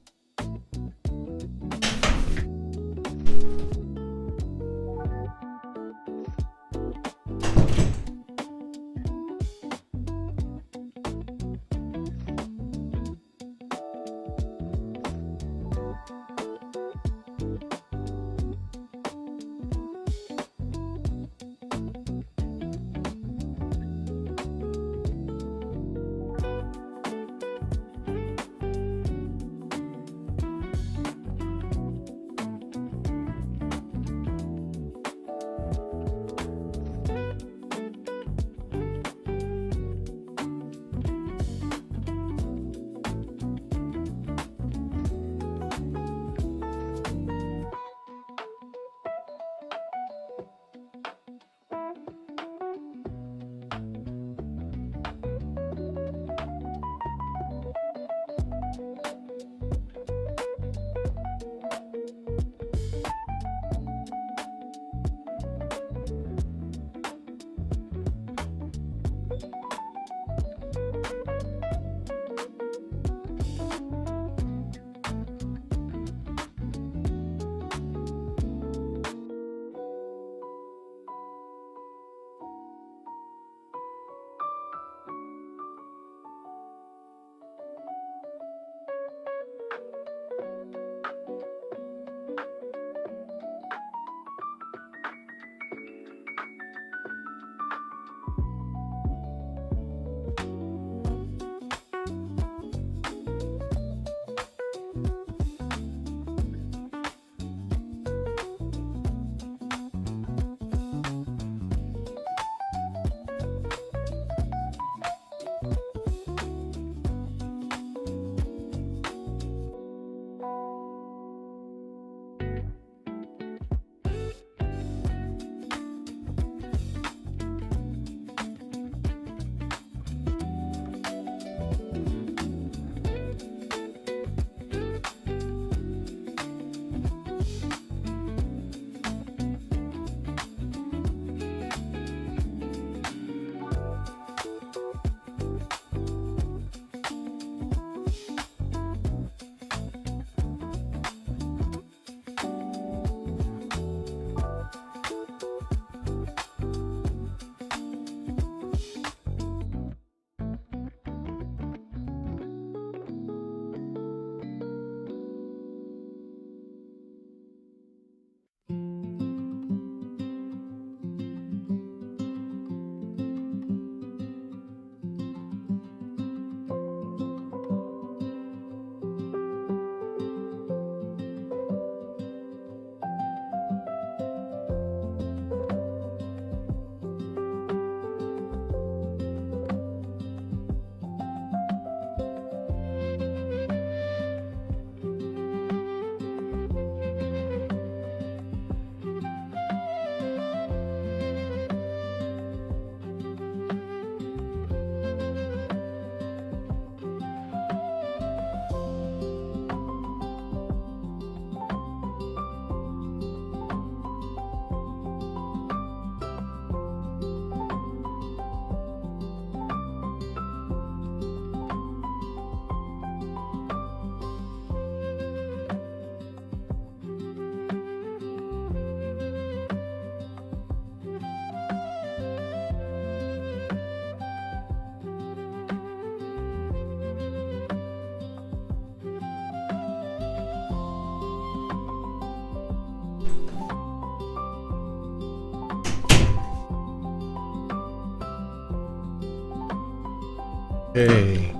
오케이.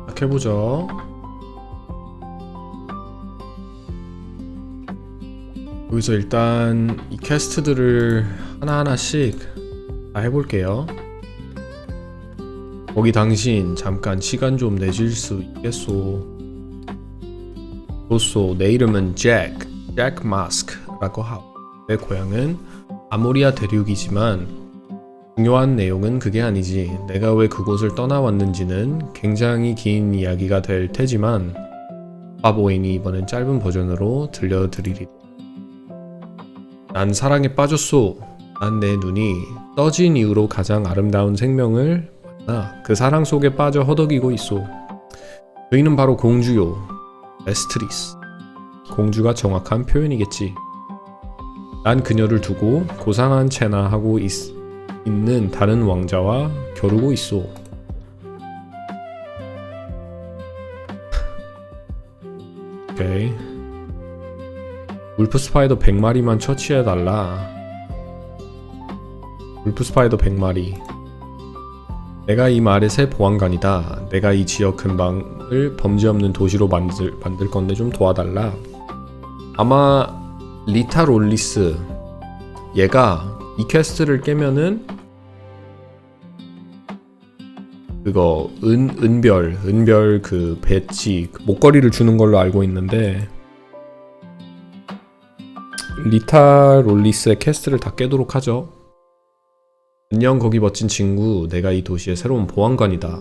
시작해보자. 여기서 일단 이 퀘스트들을 하나하나씩 다 해볼게요. 거기 당신 잠깐 시간 좀 내줄 수 있겠소? 좋소. 내 이름은 잭 마스크라고 하고 내 고향은 아모리아 대륙이지만 중요한 내용은 그게 아니지. 내가 왜 그곳을 떠나왔는지는 굉장히 긴 이야기가 될 테지만 바보이니 이번엔 짧은 버전으로 들려드리리. 난 사랑에 빠졌소. 난 내 눈이 떠진 이후로 가장 아름다운 생명을 만나 그 사랑 속에 빠져 허덕이고 있소. 그이는 바로 공주요. 베스트리스. 공주가 정확한 표현이겠지. 난 그녀를 두고 고상한 채나 하고 있는 다른 왕자와 겨루고 있소. 오케이. 울프 스파이더 100마리만 처치해달라. 울프 스파이더 100마리. 내가 이 마을의 보안관이다. 내가 이 지역 근방을 범죄 없는 도시로 만들 건데 좀 도와달라. 아마 리타 롤리스 얘가 이 퀘스트를 깨면은 그거 은별 그 배지 그 목걸이를 주는 걸로 알고 있는데 리타 롤리스의 퀘스트를 다 깨도록 하죠. 안녕 거기 멋진 친구. 내가 이 도시의 새로운 보안관이다.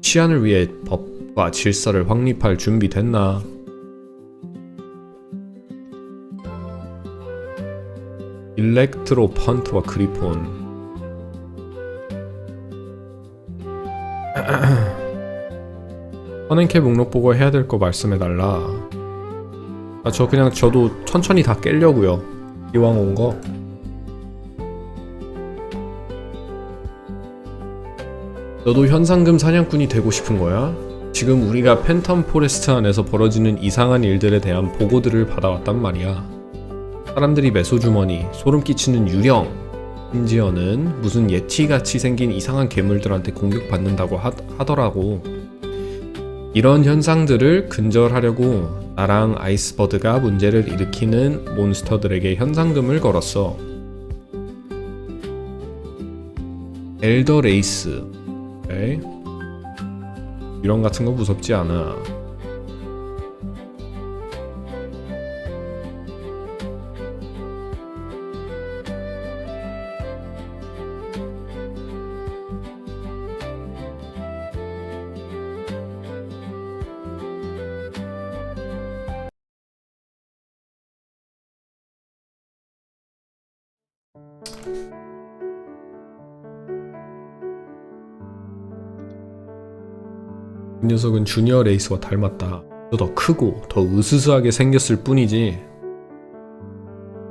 치안을 위해 법과 질서를 확립할 준비 됐나? 일렉트로 펀트와 그리폰. 선행캐 목록 보고 해야 될 거 말씀해달라. 저도 천천히 다 깨려고요. 이왕 온 거. 너도 현상금 사냥꾼이 되고 싶은 거야? 지금 우리가 팬텀 포레스트 안에서 벌어지는 이상한 일들에 대한 보고들을 받아왔단 말이야. 사람들이 매소주머니, 소름 끼치는 유령, 심지어는 무슨 예티같이 생긴 이상한 괴물들한테 공격받는다고 하더라고. 이런 현상들을 근절하려고 나랑 아이스버드가 문제를 일으키는 몬스터들에게 현상금을 걸었어. 엘더 레이스. 오케이. 유령 같은 거 무섭지 않아. 이 녀석은 주니어 레이스와 닮았다. 더 크고 더 으스스하게 생겼을 뿐이지.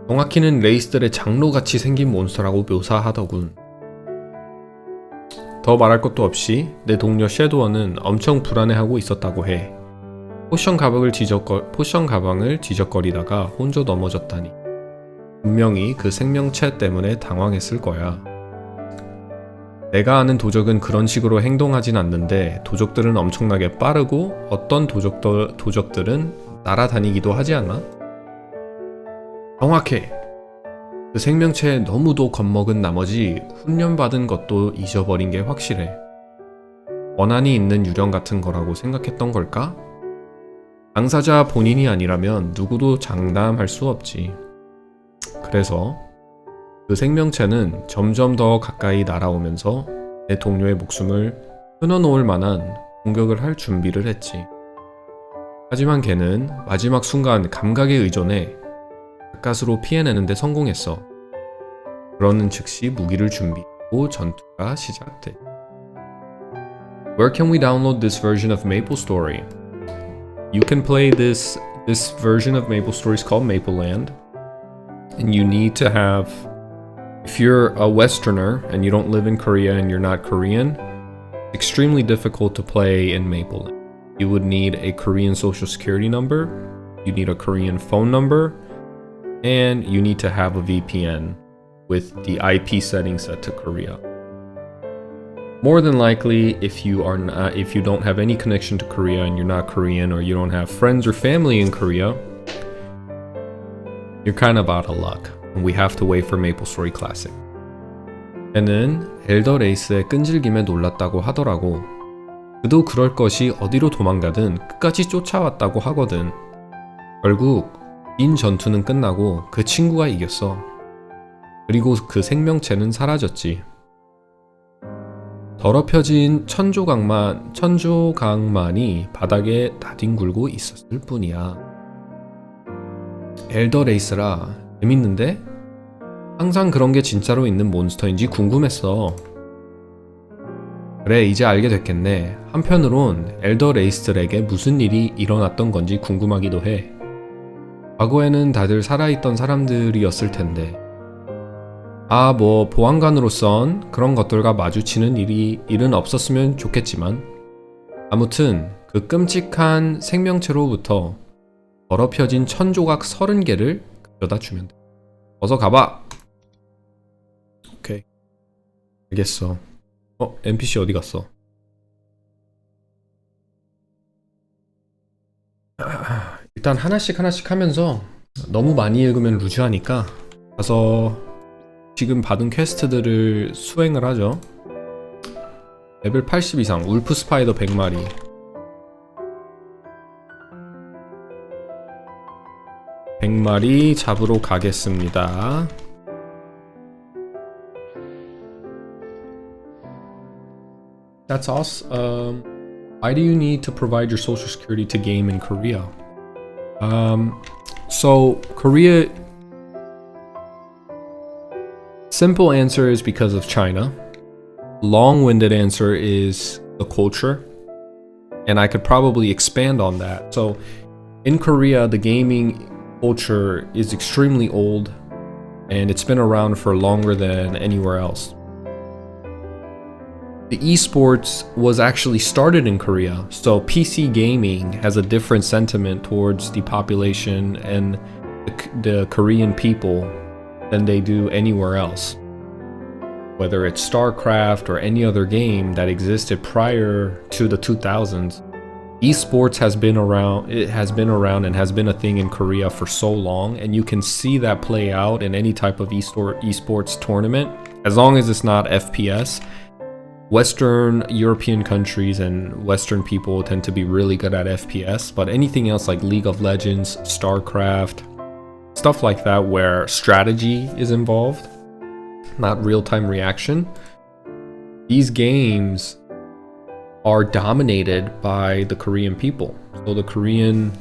정확히는 레이스들의 장로같이 생긴 몬스터라고 묘사하더군. 더 말할 것도 없이 내 동료 섀도어는 엄청 불안해하고 있었다고 해. 포션 가방을 지적거리다가 혼자 넘어졌다니. 분명히 그 생명체 때문에 당황했을 거야. 내가 아는 도적은 그런 식으로 행동하진 않는데 도적들은 엄청나게 빠르고 어떤 도적들은 날아다니기도 하지 않아? 정확해! 그 생명체에 너무도 겁먹은 나머지 훈련받은 것도 잊어버린 게 확실해. 원한이 있는 유령 같은 거라고 생각했던 걸까? 당사자 본인이 아니라면 누구도 장담할 수 없지. 그래서 그 생명체는 점점 더 가까이 날아오면서 내 동료의 목숨을 끊어놓을 만한 공격을 할 준비를 했지. 하지만 걔는 마지막 순간 감각에 의존해 가까스로 피해내는데 성공했어. 그러는 즉시 무기를 준비하고 전투가 시작돼. Where can we download this version of MapleStory? You can play this version of MapleStory is called Mapleland, and you need to have. If you're a Westerner and you don't live in Korea and you're not Korean, it's extremely difficult to play in Maple. You would need a Korean social security number, you need a Korean phone number, and you need to have a VPN with the IP setting set to Korea. more than likely, if you don't have any connection to Korea and you're not Korean or you don't have friends or family in Korea, you're kind of out of luck. And we have to wait for MapleStory Classic. 걔는 엘더 레이스의 끈질김에 놀랐다고 하더라고. 그도 그럴 것이 어디로 도망가든 끝까지 쫓아왔다고 하거든. 결국 긴 전투는 끝나고 그 친구가 이겼어. 그리고 그 생명체는 사라졌지. 더럽혀진 천조각만이 바닥에 나뒹굴고 있었을 뿐이야. 엘더 레이스라 재밌는데? 항상 그런 게 진짜로 있는 몬스터인지 궁금했어. 그래, 이제 알게 됐겠네. 한편으론 엘더 레이스들에게 무슨 일이 일어났던 건지 궁금하기도 해. 과거에는 다들 살아있던 사람들이었을 텐데. 뭐 보안관으로선 그런 것들과 마주치는 일은 없었으면 좋겠지만, 아무튼 그 끔찍한 생명체로부터 더럽혀진 천조각 30개를 가져다 주면 돼. 어서 가봐. 오케이, 알겠어. NPC 어디 갔어? 일단 하나씩 하면서 너무 많이 읽으면 루즈하니까 가서 지금 받은 퀘스트들을 수행을 하죠. 레벨 80 이상 울프 스파이더 100마리, 잡으러 가겠습니다. That's awesome. Why do you need to provide your social security to game in Korea? So Korea, simple answer is because of China. Long-winded answer is the culture. And I could probably expand on that. So in Korea, the gaming culture is extremely old and it's been around for longer than anywhere else. The esports was actually started in Korea, so PC gaming has a different sentiment towards the population and the Korean people than they do anywhere else. Whether it's StarCraft or any other game that existed prior to the 2000s, esports has been around. It has been around and has been a thing in Korea for so long, and you can see that play out in any type of esports tournament, as long as it's not FPS. Western European countries and Western people tend to be really good at FPS, but anything else like League of Legends, StarCraft, stuff like that where strategy is involved, not real-time reaction, these games are dominated by the Korean people. So the Korean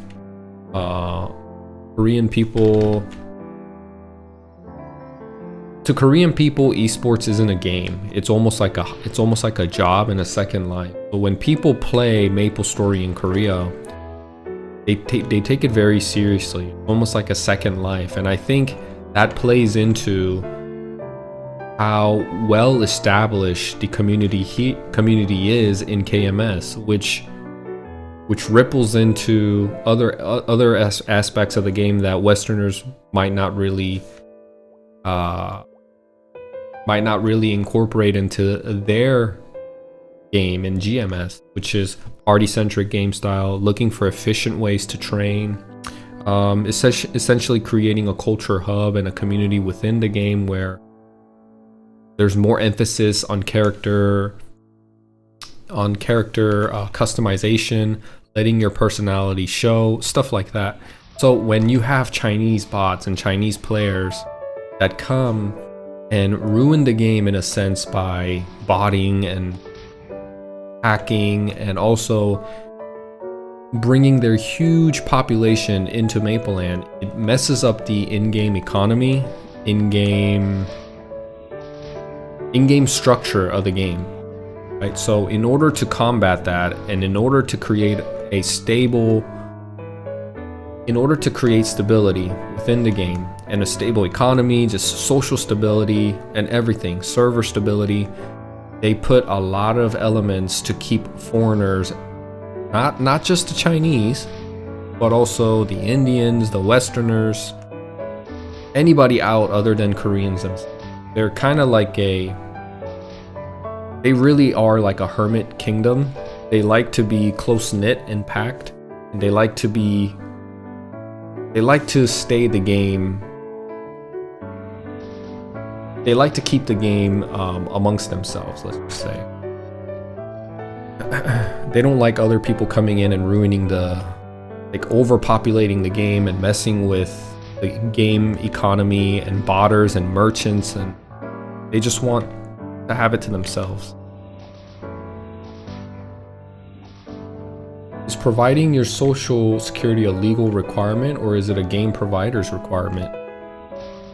people, to Korean people, esports isn't a game. It's almost like a job and a second life. But when people play MapleStory in Korea, they take it very seriously, almost like a second life. And I think that plays into how well established the community is in KMS, which ripples into other aspects of the game that Westerners might not really incorporate into their game in GMS, which is party-centric game style, looking for efficient ways to train, essentially creating a culture hub and a community within the game where there's more emphasis on character customization, letting your personality show, stuff like that. So when you have Chinese bots and Chinese players that come and ruin the game in a sense by botting and hacking and also bringing their huge population into Mapleland, it messes up the in-game economy, in-game structure of the game, right? So in order to combat that and in order to create stability within the game and a stable economy, just social stability and everything, server stability, they put a lot of elements to keep foreigners, not just the Chinese, but also the Indians, the Westerners, anybody out other than Koreans themselves. They're kind of like they really are like a hermit kingdom. They like to be close-knit and packed, and they like to stay the game. They like to keep the game amongst themselves, let's just say. They don't like other people coming in and ruining overpopulating the game and messing with the game economy and botters and merchants, and they just want to have it to themselves. Is providing your social security a legal requirement, or is it a game provider's requirement?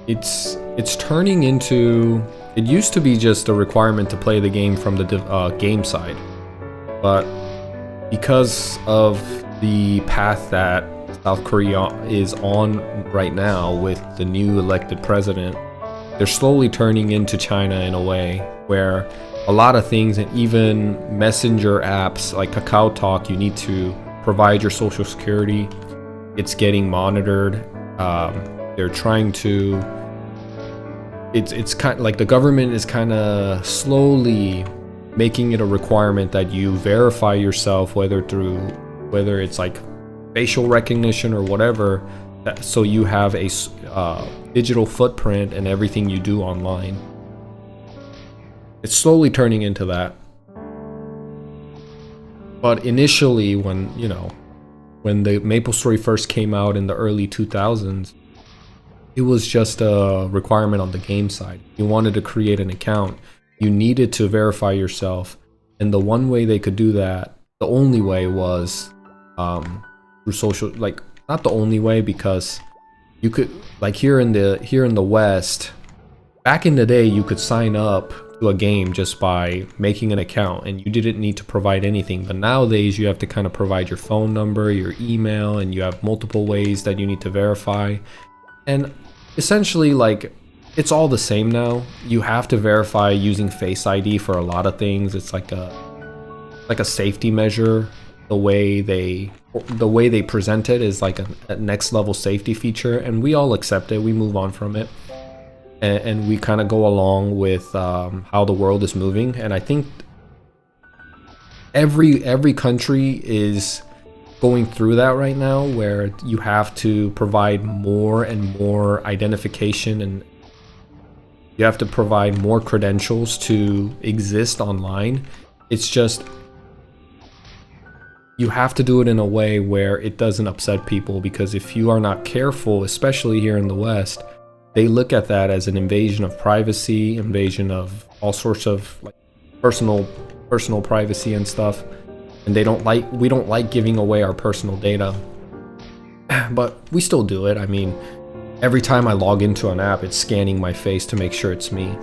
It's turning into, it used to be just a requirement to play the game from the game side, but because of the path that South Korea is on right now with the new elected president, they're slowly turning into China in a way where a lot of things, and even messenger apps like Kakao Talk, you need to provide your social security. It's getting monitored. They're trying to, it's kind of like the government is kind of slowly making it a requirement that you verify yourself, whether it's like facial recognition or whatever, so you have a digital footprint in everything you do online. It's slowly turning into that. But initially, when the MapleStory first came out in the early 2000s, it was just a requirement on the game side. You wanted to create an account, you needed to verify yourself, and the one way they could do that, the only way, was through social, like, not the only way, because you could, like, here in the West, back in the day, you could sign up to a game just by making an account and you didn't need to provide anything. But nowadays you have to kind of provide your phone number, your email, and you have multiple ways that you need to verify. And essentially, like, it's all the same now. You have to verify using Face ID for a lot of things. It's like a safety measure. The way they present it is like a next level safety feature, and we all accept it. We move on from it. And we kind of go along with how the world is moving. And I think every country is going through that right now, where you have to provide more and more identification, and you have to provide more credentials to exist online. It's just, you have to do it in a way where it doesn't upset people, because if you are not careful, especially here in the West, they look at that as an invasion of privacy, invasion of all sorts of like personal privacy and stuff. And we don't like giving away our personal data, but we still do it. I mean, every time I log into an app, it's scanning my face to make sure it's me.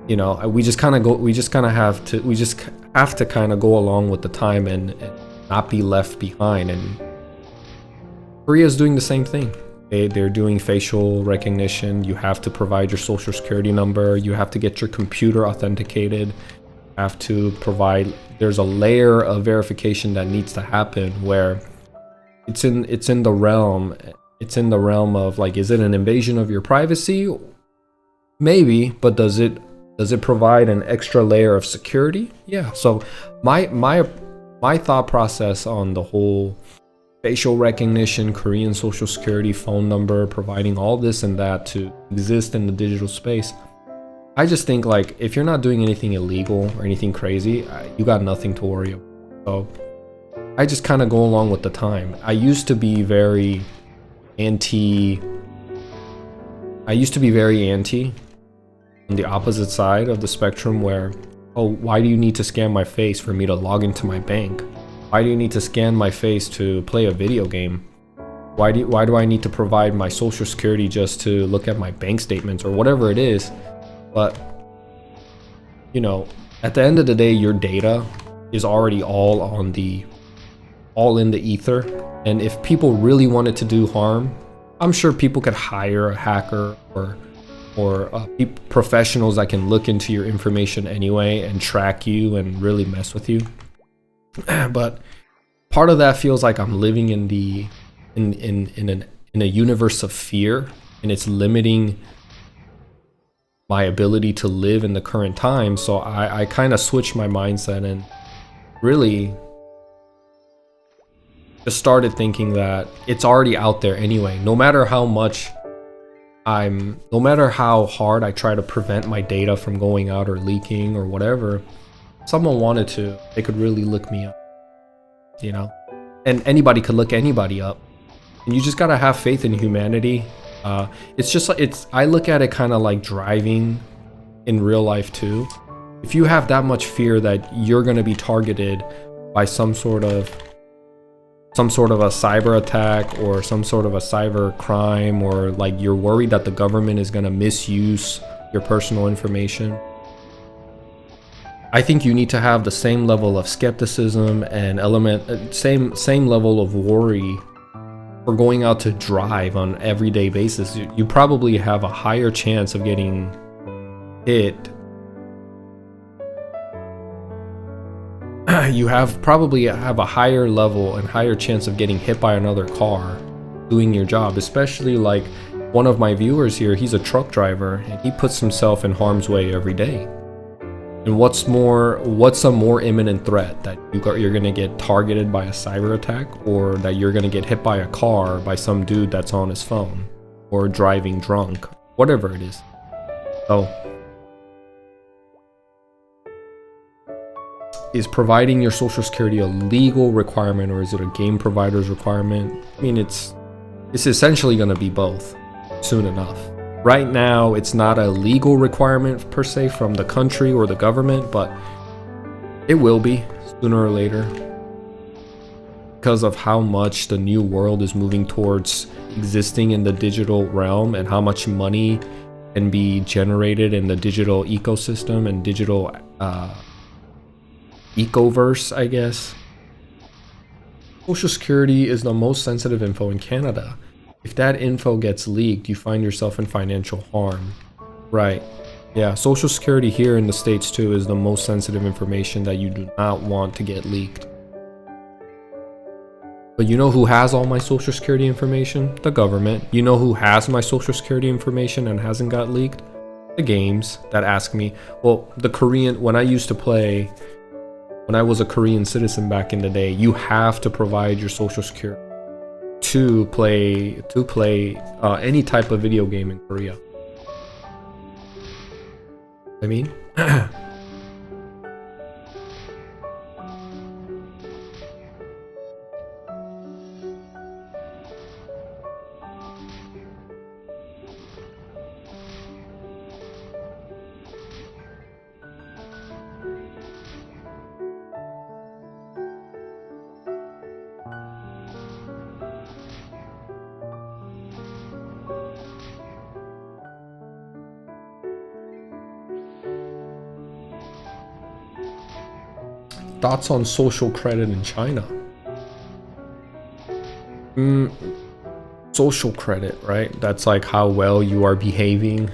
You know, we just have to kind of go along with the time and not be left behind. And Korea's doing the same thing. They're doing facial recognition. You have to provide your social security number. You have to get your computer authenticated. You have to provide, there's a layer of verification that needs to happen, where it's in the realm of, like, is it an invasion of your privacy? Maybe, but does it provide an extra layer of security? Yeah. So my thought process on the whole facial recognition, Korean social security, phone number, providing all this and that to exist in the digital space, I just think, like, if you're not doing anything illegal or anything crazy, you got nothing to worry about. So I just kind of go along with the time. I used to be very anti on the opposite side of the spectrum, where, oh, why do you need to scan my face for me to log into my bank? Why do you need to scan my face to play a video game? Why do I need to provide my social security just to look at my bank statements or whatever it is? But, you know, at the end of the day, your data is already all in the ether. And if people really wanted to do harm, I'm sure people could hire a hacker or professionals that can look into your information anyway and track you and really mess with you. But part of that feels like I'm living in a universe of fear, and it's limiting my ability to live in the current time. So I kind of switched my mindset and really just started thinking that it's already out there anyway. No matter how hard I try to prevent my data from going out or leaking or whatever, if someone wanted to, they could really look me up, you know? And anybody could look anybody up. And you just gotta have faith in humanity. It's just like, I look at it kind of like driving in real life too. If you have that much fear that you're gonna be targeted by some sort of a cyber attack or some sort of a cyber crime, or like you're worried that the government is gonna misuse your personal information, I think you need to have the same level of skepticism and same level of worry for going out to drive on an everyday basis. You probably have a higher chance of getting hit. You probably have a higher level and higher chance of getting hit by another car doing your job, especially like one of my viewers here. He's a truck driver and he puts himself in harm's way every day. And what's a more imminent threat, that you're gonna get targeted by a cyber attack, or that you're gonna get hit by a car by some dude that's on his phone or driving drunk, whatever it is. So, is providing your social security a legal requirement, or is it a game provider's requirement? I mean, it's essentially gonna be both soon enough. Right now, it's not a legal requirement per se from the country or the government, but it will be sooner or later because of how much the new world is moving towards existing in the digital realm and how much money can be generated in the digital ecosystem and digital ecoverse, I guess. Social Security is the most sensitive info in Canada. If that info gets leaked, you find yourself in financial harm. Right. Yeah, Social Security here in the States too is the most sensitive information that you do not want to get leaked. But you know who has all my Social Security information? The government. You know who has my Social Security information and hasn't got leaked? The games that ask me. Well, when I used to play, when I was a Korean citizen back in the day, you have to provide your Social Security to play any type of video game in Korea. I mean, thoughts on social credit in China. Social credit, right? That's like how well you are behaving.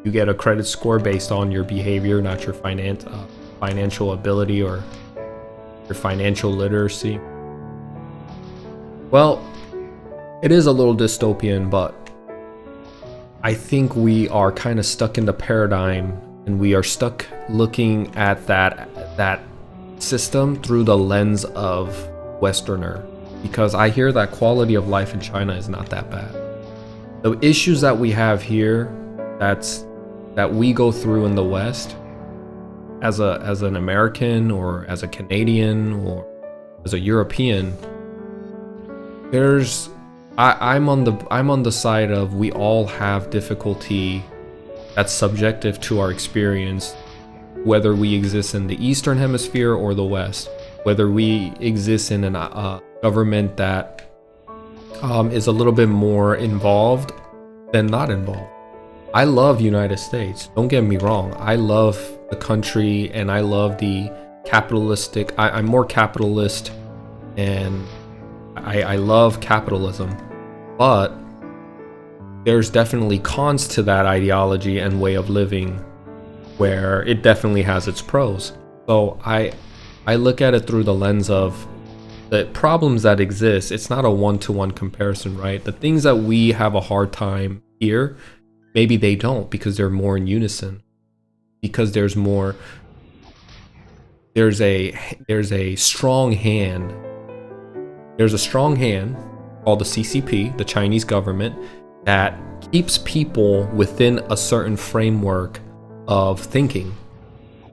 You get a credit score based on your behavior, not your financial ability or your financial literacy. Well, it is a little dystopian, but I think we are kind of stuck in the paradigm, and we are stuck looking at that system through the lens of Westerner, because I hear that quality of life in China is not that bad. The issues that we have here, that we go through in the West, as an American or as a Canadian or as a European, I'm on the side of we all have difficulty that's subjective to our experience, whether we exist in the Eastern Hemisphere or the West, whether we exist in a government that is a little bit more involved than not involved. I love United States, don't get me wrong. I love the country and I love the capitalistic, I'm more capitalist and I love capitalism, but there's definitely cons to that ideology and way of living, where it definitely has its pros. So I look at it through the lens of the problems that exist. It's not a one-to-one comparison, right? The things that we have a hard time here, maybe they don't, because they're more in unison, because there's a strong hand. There's a strong hand called the CCP, the Chinese government, that keeps people within a certain framework of thinking.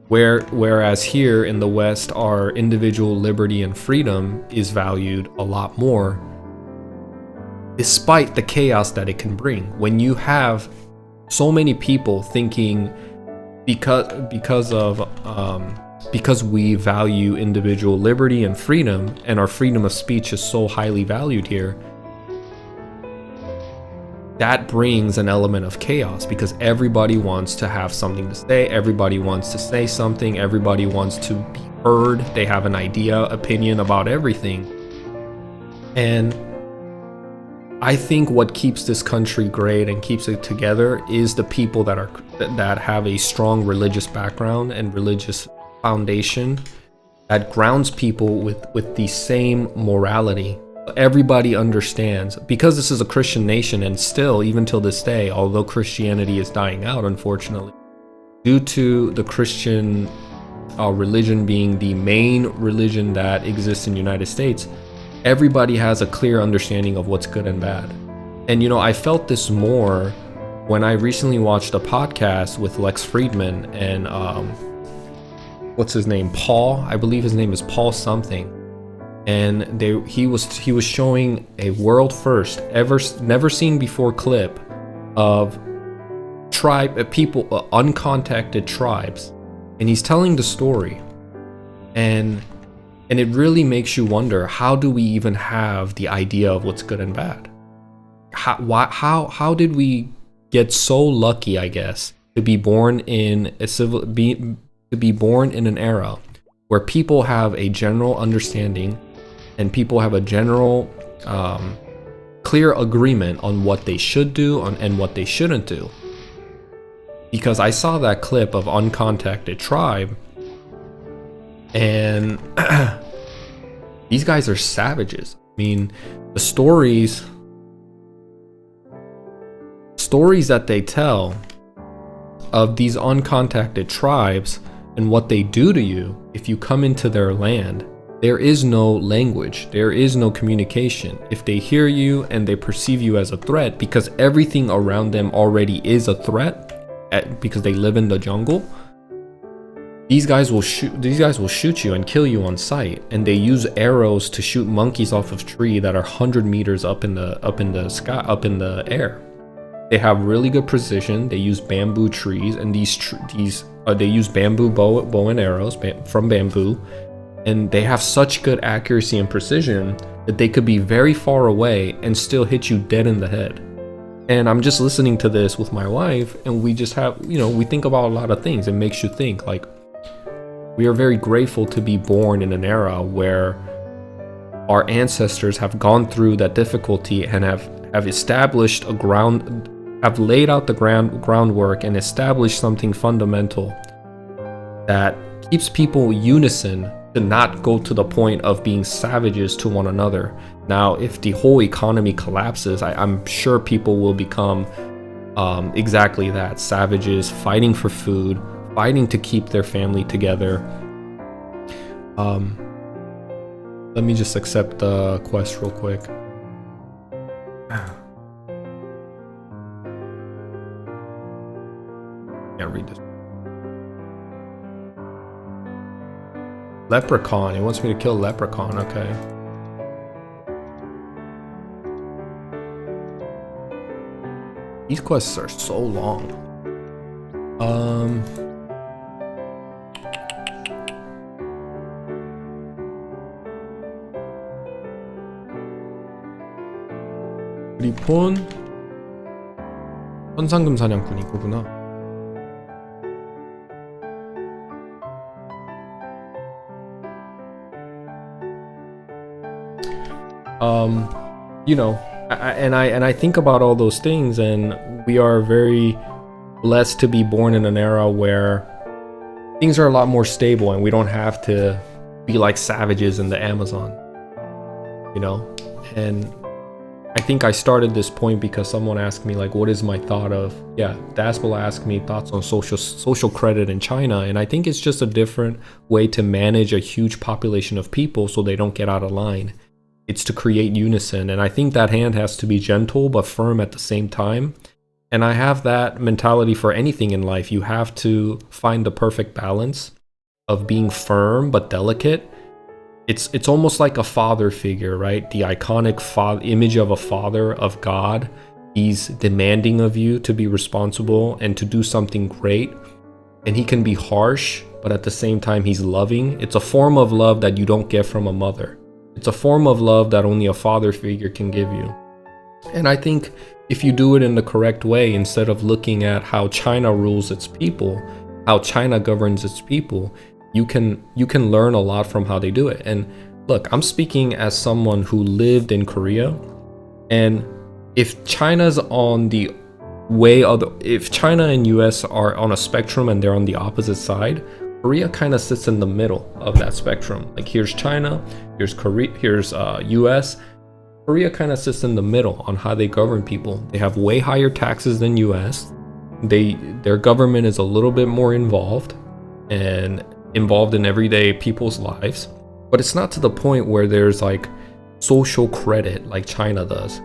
Whereas here in the West, our individual liberty and freedom is valued a lot more, despite the chaos that it can bring. When you have so many people thinking because we value individual liberty and freedom, and our freedom of speech is so highly valued here, that brings an element of chaos, because everybody wants to have something to say, everybody wants to say something, everybody wants to be heard, they have an idea, opinion about everything. And I think what keeps this country great and keeps it together is the people that have a strong religious background and religious foundation that grounds people with the same morality. Everybody understands, because this is a Christian nation, and still, even till this day, although Christianity is dying out, unfortunately, due to the Christian religion being the main religion that exists in the United States, everybody has a clear understanding of what's good and bad. And I felt this more when I recently watched a podcast with Lex Friedman and what's his name, Paul, I believe his name is Paul something. And he was showing a world first, never seen before clip of people, uncontacted tribes, and he's telling the story, and it really makes you wonder, how do we even have the idea of what's good and bad? How did we get so lucky, I guess, to be born in an era where people have a general understanding and people have a general clear agreement on what they should do and what they shouldn't do? Because I saw that clip of uncontacted tribe, and these guys are savages. I mean, the stories that they tell of these uncontacted tribes and what they do to you if you come into their land. There is no language, there is no communication. If they hear you and they perceive you as a threat, because everything around them already is a threat, because they live in the jungle, these guys will shoot you and kill you on sight. And they use arrows to shoot monkeys off of trees that are 100 meters up in the sky, up in the air. They have really good precision. They use bamboo trees, and they use bamboo bow and arrows from bamboo. And they have such good accuracy and precision that they could be very far away and still hit you dead in the head. And I'm just listening to this with my wife, and we just have, we think about a lot of things. It makes you think, like, we are very grateful to be born in an era where our ancestors have gone through that difficulty and have established have laid out the groundwork and established something fundamental that keeps people unison, to not go to the point of being savages to one another. Now, if the whole economy collapses, I'm sure people will become exactly that, savages, fighting for food, fighting to keep their family together. Let me just accept the quest real quick. Can't read this. Leprechaun. He wants me to kill Leprechaun. Okay. These quests are so long. 리폰 현상금 사냥꾼 이거구나. I think about all those things, and we are very blessed to be born in an era where things are a lot more stable, and we don't have to be like savages in the Amazon, and I think I started this point because someone asked me like, what is my thought of, Dasbel asked me thoughts on social credit in China. And I think it's just a different way to manage a huge population of people so they don't get out of line. It's to create unison. And I think that hand has to be gentle but firm at the same time. And I have that mentality for anything in life. You have to find the perfect balance of being firm but delicate. It's almost like a father figure, right? The iconic image of a father, of God. He's demanding of you to be responsible and to do something great. And he can be harsh, but at the same time, he's loving. It's a form of love that you don't get from a mother. It's a form of love that only a father figure can give you. And I think if you do it in the correct way, instead of looking at how China rules its people, how China governs its people, you can learn a lot from how they do it. And look, I'm speaking as someone who lived in Korea, and if China's on the way of if China and US are on a spectrum and they're on the opposite side, Korea kind of sits in the middle of that spectrum. Like here's China, here's Korea, here's US. Korea kind of sits in the middle on how they govern people. They have way higher taxes than US. Their government is a little bit more involved in everyday people's lives, but it's not to the point where there's like social credit like China does.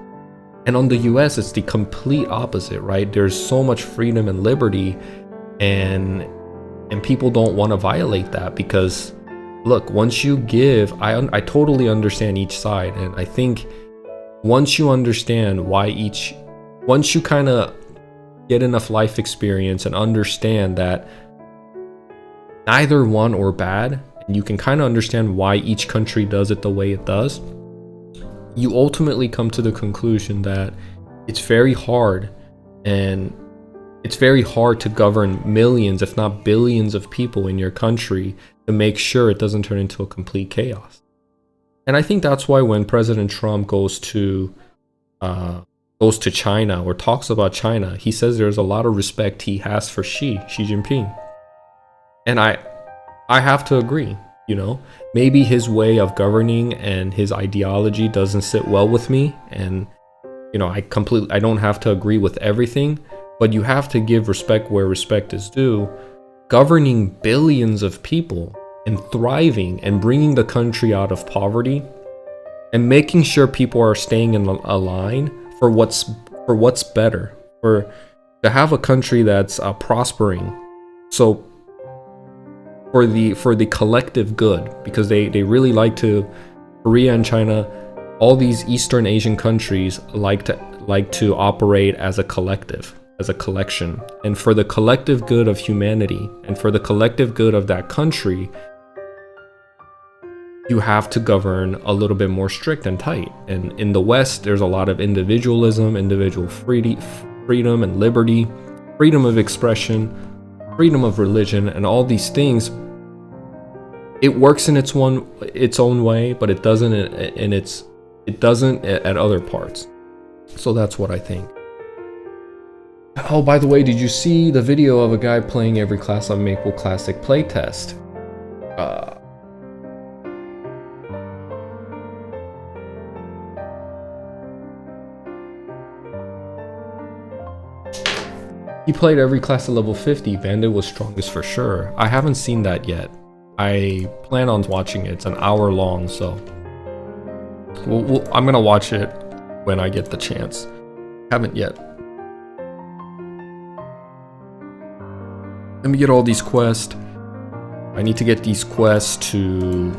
And on the US, it's the complete opposite, right? There's so much freedom and liberty, and people don't want to violate that because, look, once you give, I totally understand each side, and I think once you understand once you kind of get enough life experience and understand that neither one or bad, and you can kind of understand why each country does it the way it does, you ultimately come to the conclusion that it's very hard, and it's very hard to govern millions, if not billions of people in your country to make sure it doesn't turn into a complete chaos. And I think that's why when President Trump goes to China or talks about China, he says there's a lot of respect he has for Xi Jinping. And I have to agree, you know, maybe his way of governing and his ideology doesn't sit well with me. And, you know, I don't have to agree with everything, but you have to give respect where respect is due. Governing billions of people and thriving and bringing the country out of poverty and making sure people are staying in a line for what's better, to have a country that's prospering. So for the collective good, because they really like to, Korea and China, all these Eastern Asian countries like to operate as a collective, as a collection. And for the collective good of humanity and for the collective good of that country, you have to govern a little bit more strict and tight. And in the West, there's a lot of individualism, individual freedom and liberty, freedom of expression, freedom of religion, and all these things. It works in its own way, but it doesn't at other parts. So that's what I think. Oh, by the way, did you see the video of a guy playing every class on Maple Classic playtest? He played every class at level 50. Bandit was strongest for sure. I haven't seen that yet. I plan on watching it. It's an hour long, so I'm gonna watch it when I get the chance. Haven't yet. Let me get all these quests. I need to get these quests to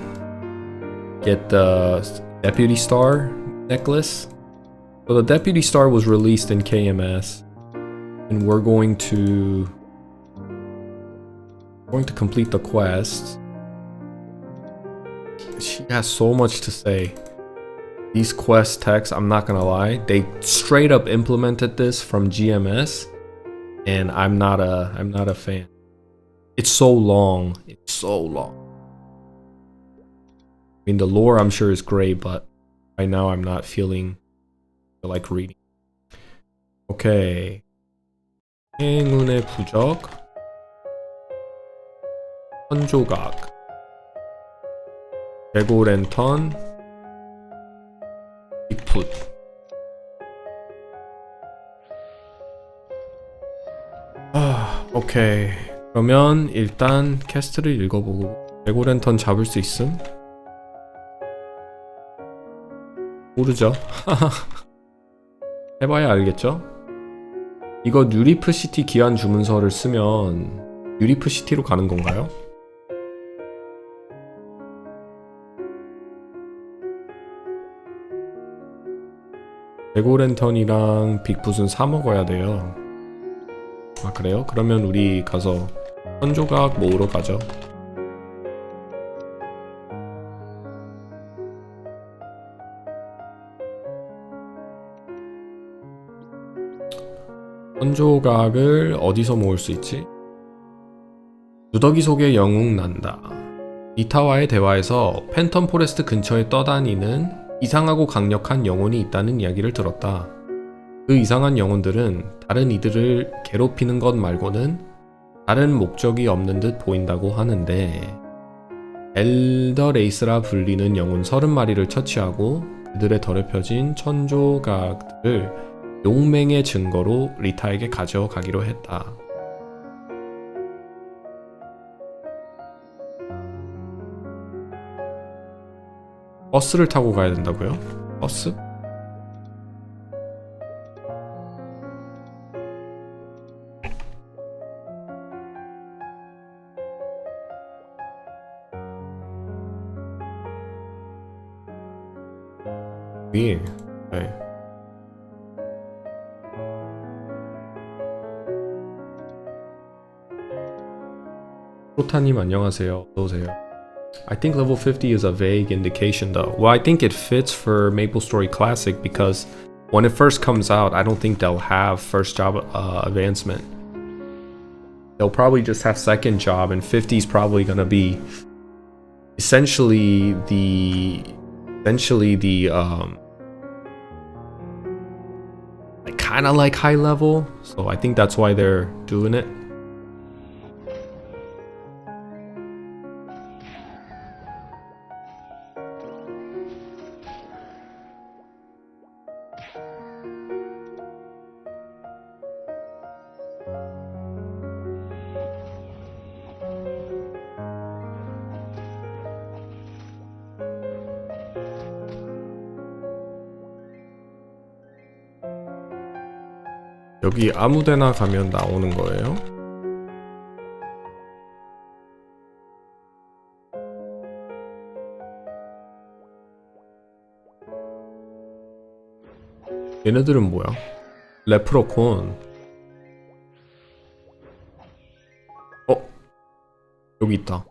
get the Deputy Star necklace. So the Deputy Star was released in KMS. And we're going to complete the quest. She has so much to say. These quest texts, I'm not gonna lie, they straight up implemented this from GMS, and I'm not a fan. It's so long. It's so long. I mean, the lore I'm sure is great, but right now I'm not feeling like reading. Okay. 행운의 부적, 선조각, 재고 랜턴, 빅풋. 오케이. 그러면 일단 캐스트를 읽어보고 레고랜턴 잡을 수 있음? 모르죠. 해봐야 알겠죠? 이거 뉴리프시티 기한 주문서를 쓰면 뉴리프시티로 가는 건가요? 레고랜턴이랑 빅풋은 사 먹어야 돼요. 아 그래요? 그러면 우리 가서 선조각 모으러 가죠. 선조각을 어디서 모을 수 있지? 누더기 속에 영웅 난다. 리타와의 대화에서 팬텀 포레스트 근처에 떠다니는 이상하고 강력한 영혼이 있다는 이야기를 들었다. 그 이상한 영혼들은 다른 이들을 괴롭히는 것 말고는 다른 목적이 없는 듯 보인다고 하는데 엘더 레이스라 불리는 영혼 30마리를 처치하고 그들의 더럽혀진 천조각들을 용맹의 증거로 리타에게 가져가기로 했다. 버스를 타고 가야 된다고요? 버스? 위에 네. 프로타님 안녕하세요. 어서오세요. I think level 50 is a vague indication though. Well, I think it fits for MapleStory Classic because when it first comes out, I don't think they'll have first job advancement. They'll probably just have second job, and 50 is probably gonna be essentially the kind of like high level. So I think that's why they're doing it. 여기 아무데나 가면 나오는 거예요? 얘네들은 뭐야? 레프로콘. 여기 있다.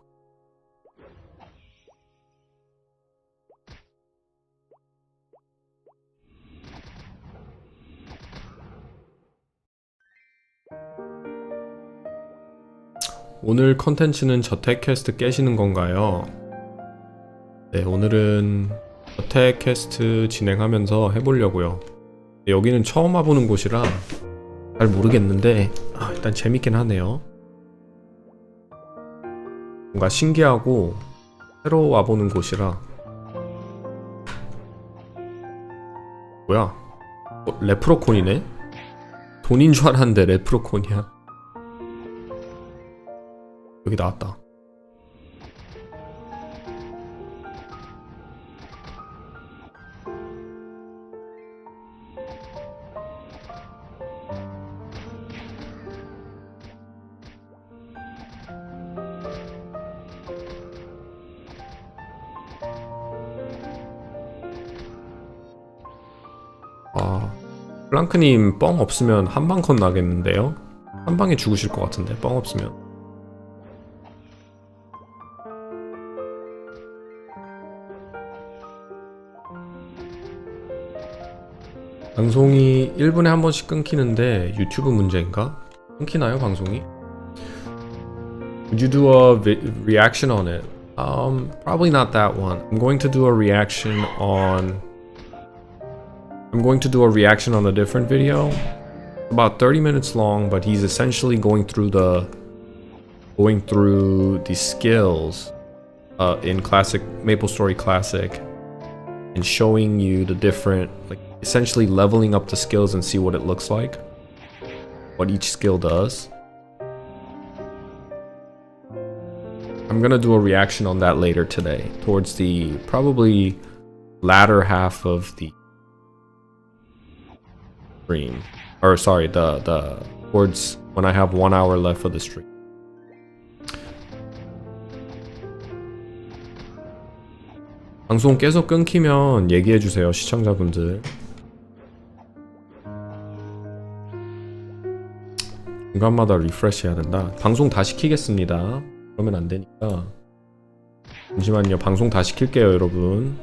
오늘 컨텐츠는 저택 퀘스트 깨시는 건가요? 네, 오늘은 저택 퀘스트 진행하면서 해보려고요. 여기는 처음 와보는 곳이라 잘 모르겠는데 일단 재밌긴 하네요. 뭔가 신기하고 새로 와보는 곳이라. 뭐야? 레프로콘이네? 돈인 줄 알았는데 레프로콘이야. 여기 나왔다. 플랑크님 뻥 없으면 한방 컷 나겠는데요? 한방에 죽으실 것 같은데 뻥 없으면. 방송이 1분에 한 번씩 끊기는데 유튜브 문제인가? 끊기나요 방송이? Would you do a reaction on it? Probably not that one. I'm going to do a reaction on a different video. About 30 minutes long, but he's essentially going through the skills in classic MapleStory Classic and showing you the different, like essentially leveling up the skills and see what it looks like, what each skill does. I'm gonna do a reaction on that later today, towards the probably latter half of the stream. Or sorry, the towards when I have 1 hour left for the stream. 방송 계속 끊기면 얘기해주세요, 시청자분들. 중간마다 리프레시 해야 된다. 방송 다시 키겠습니다. 그러면 안 되니까. 잠시만요. 방송 다시 킬게요, 여러분.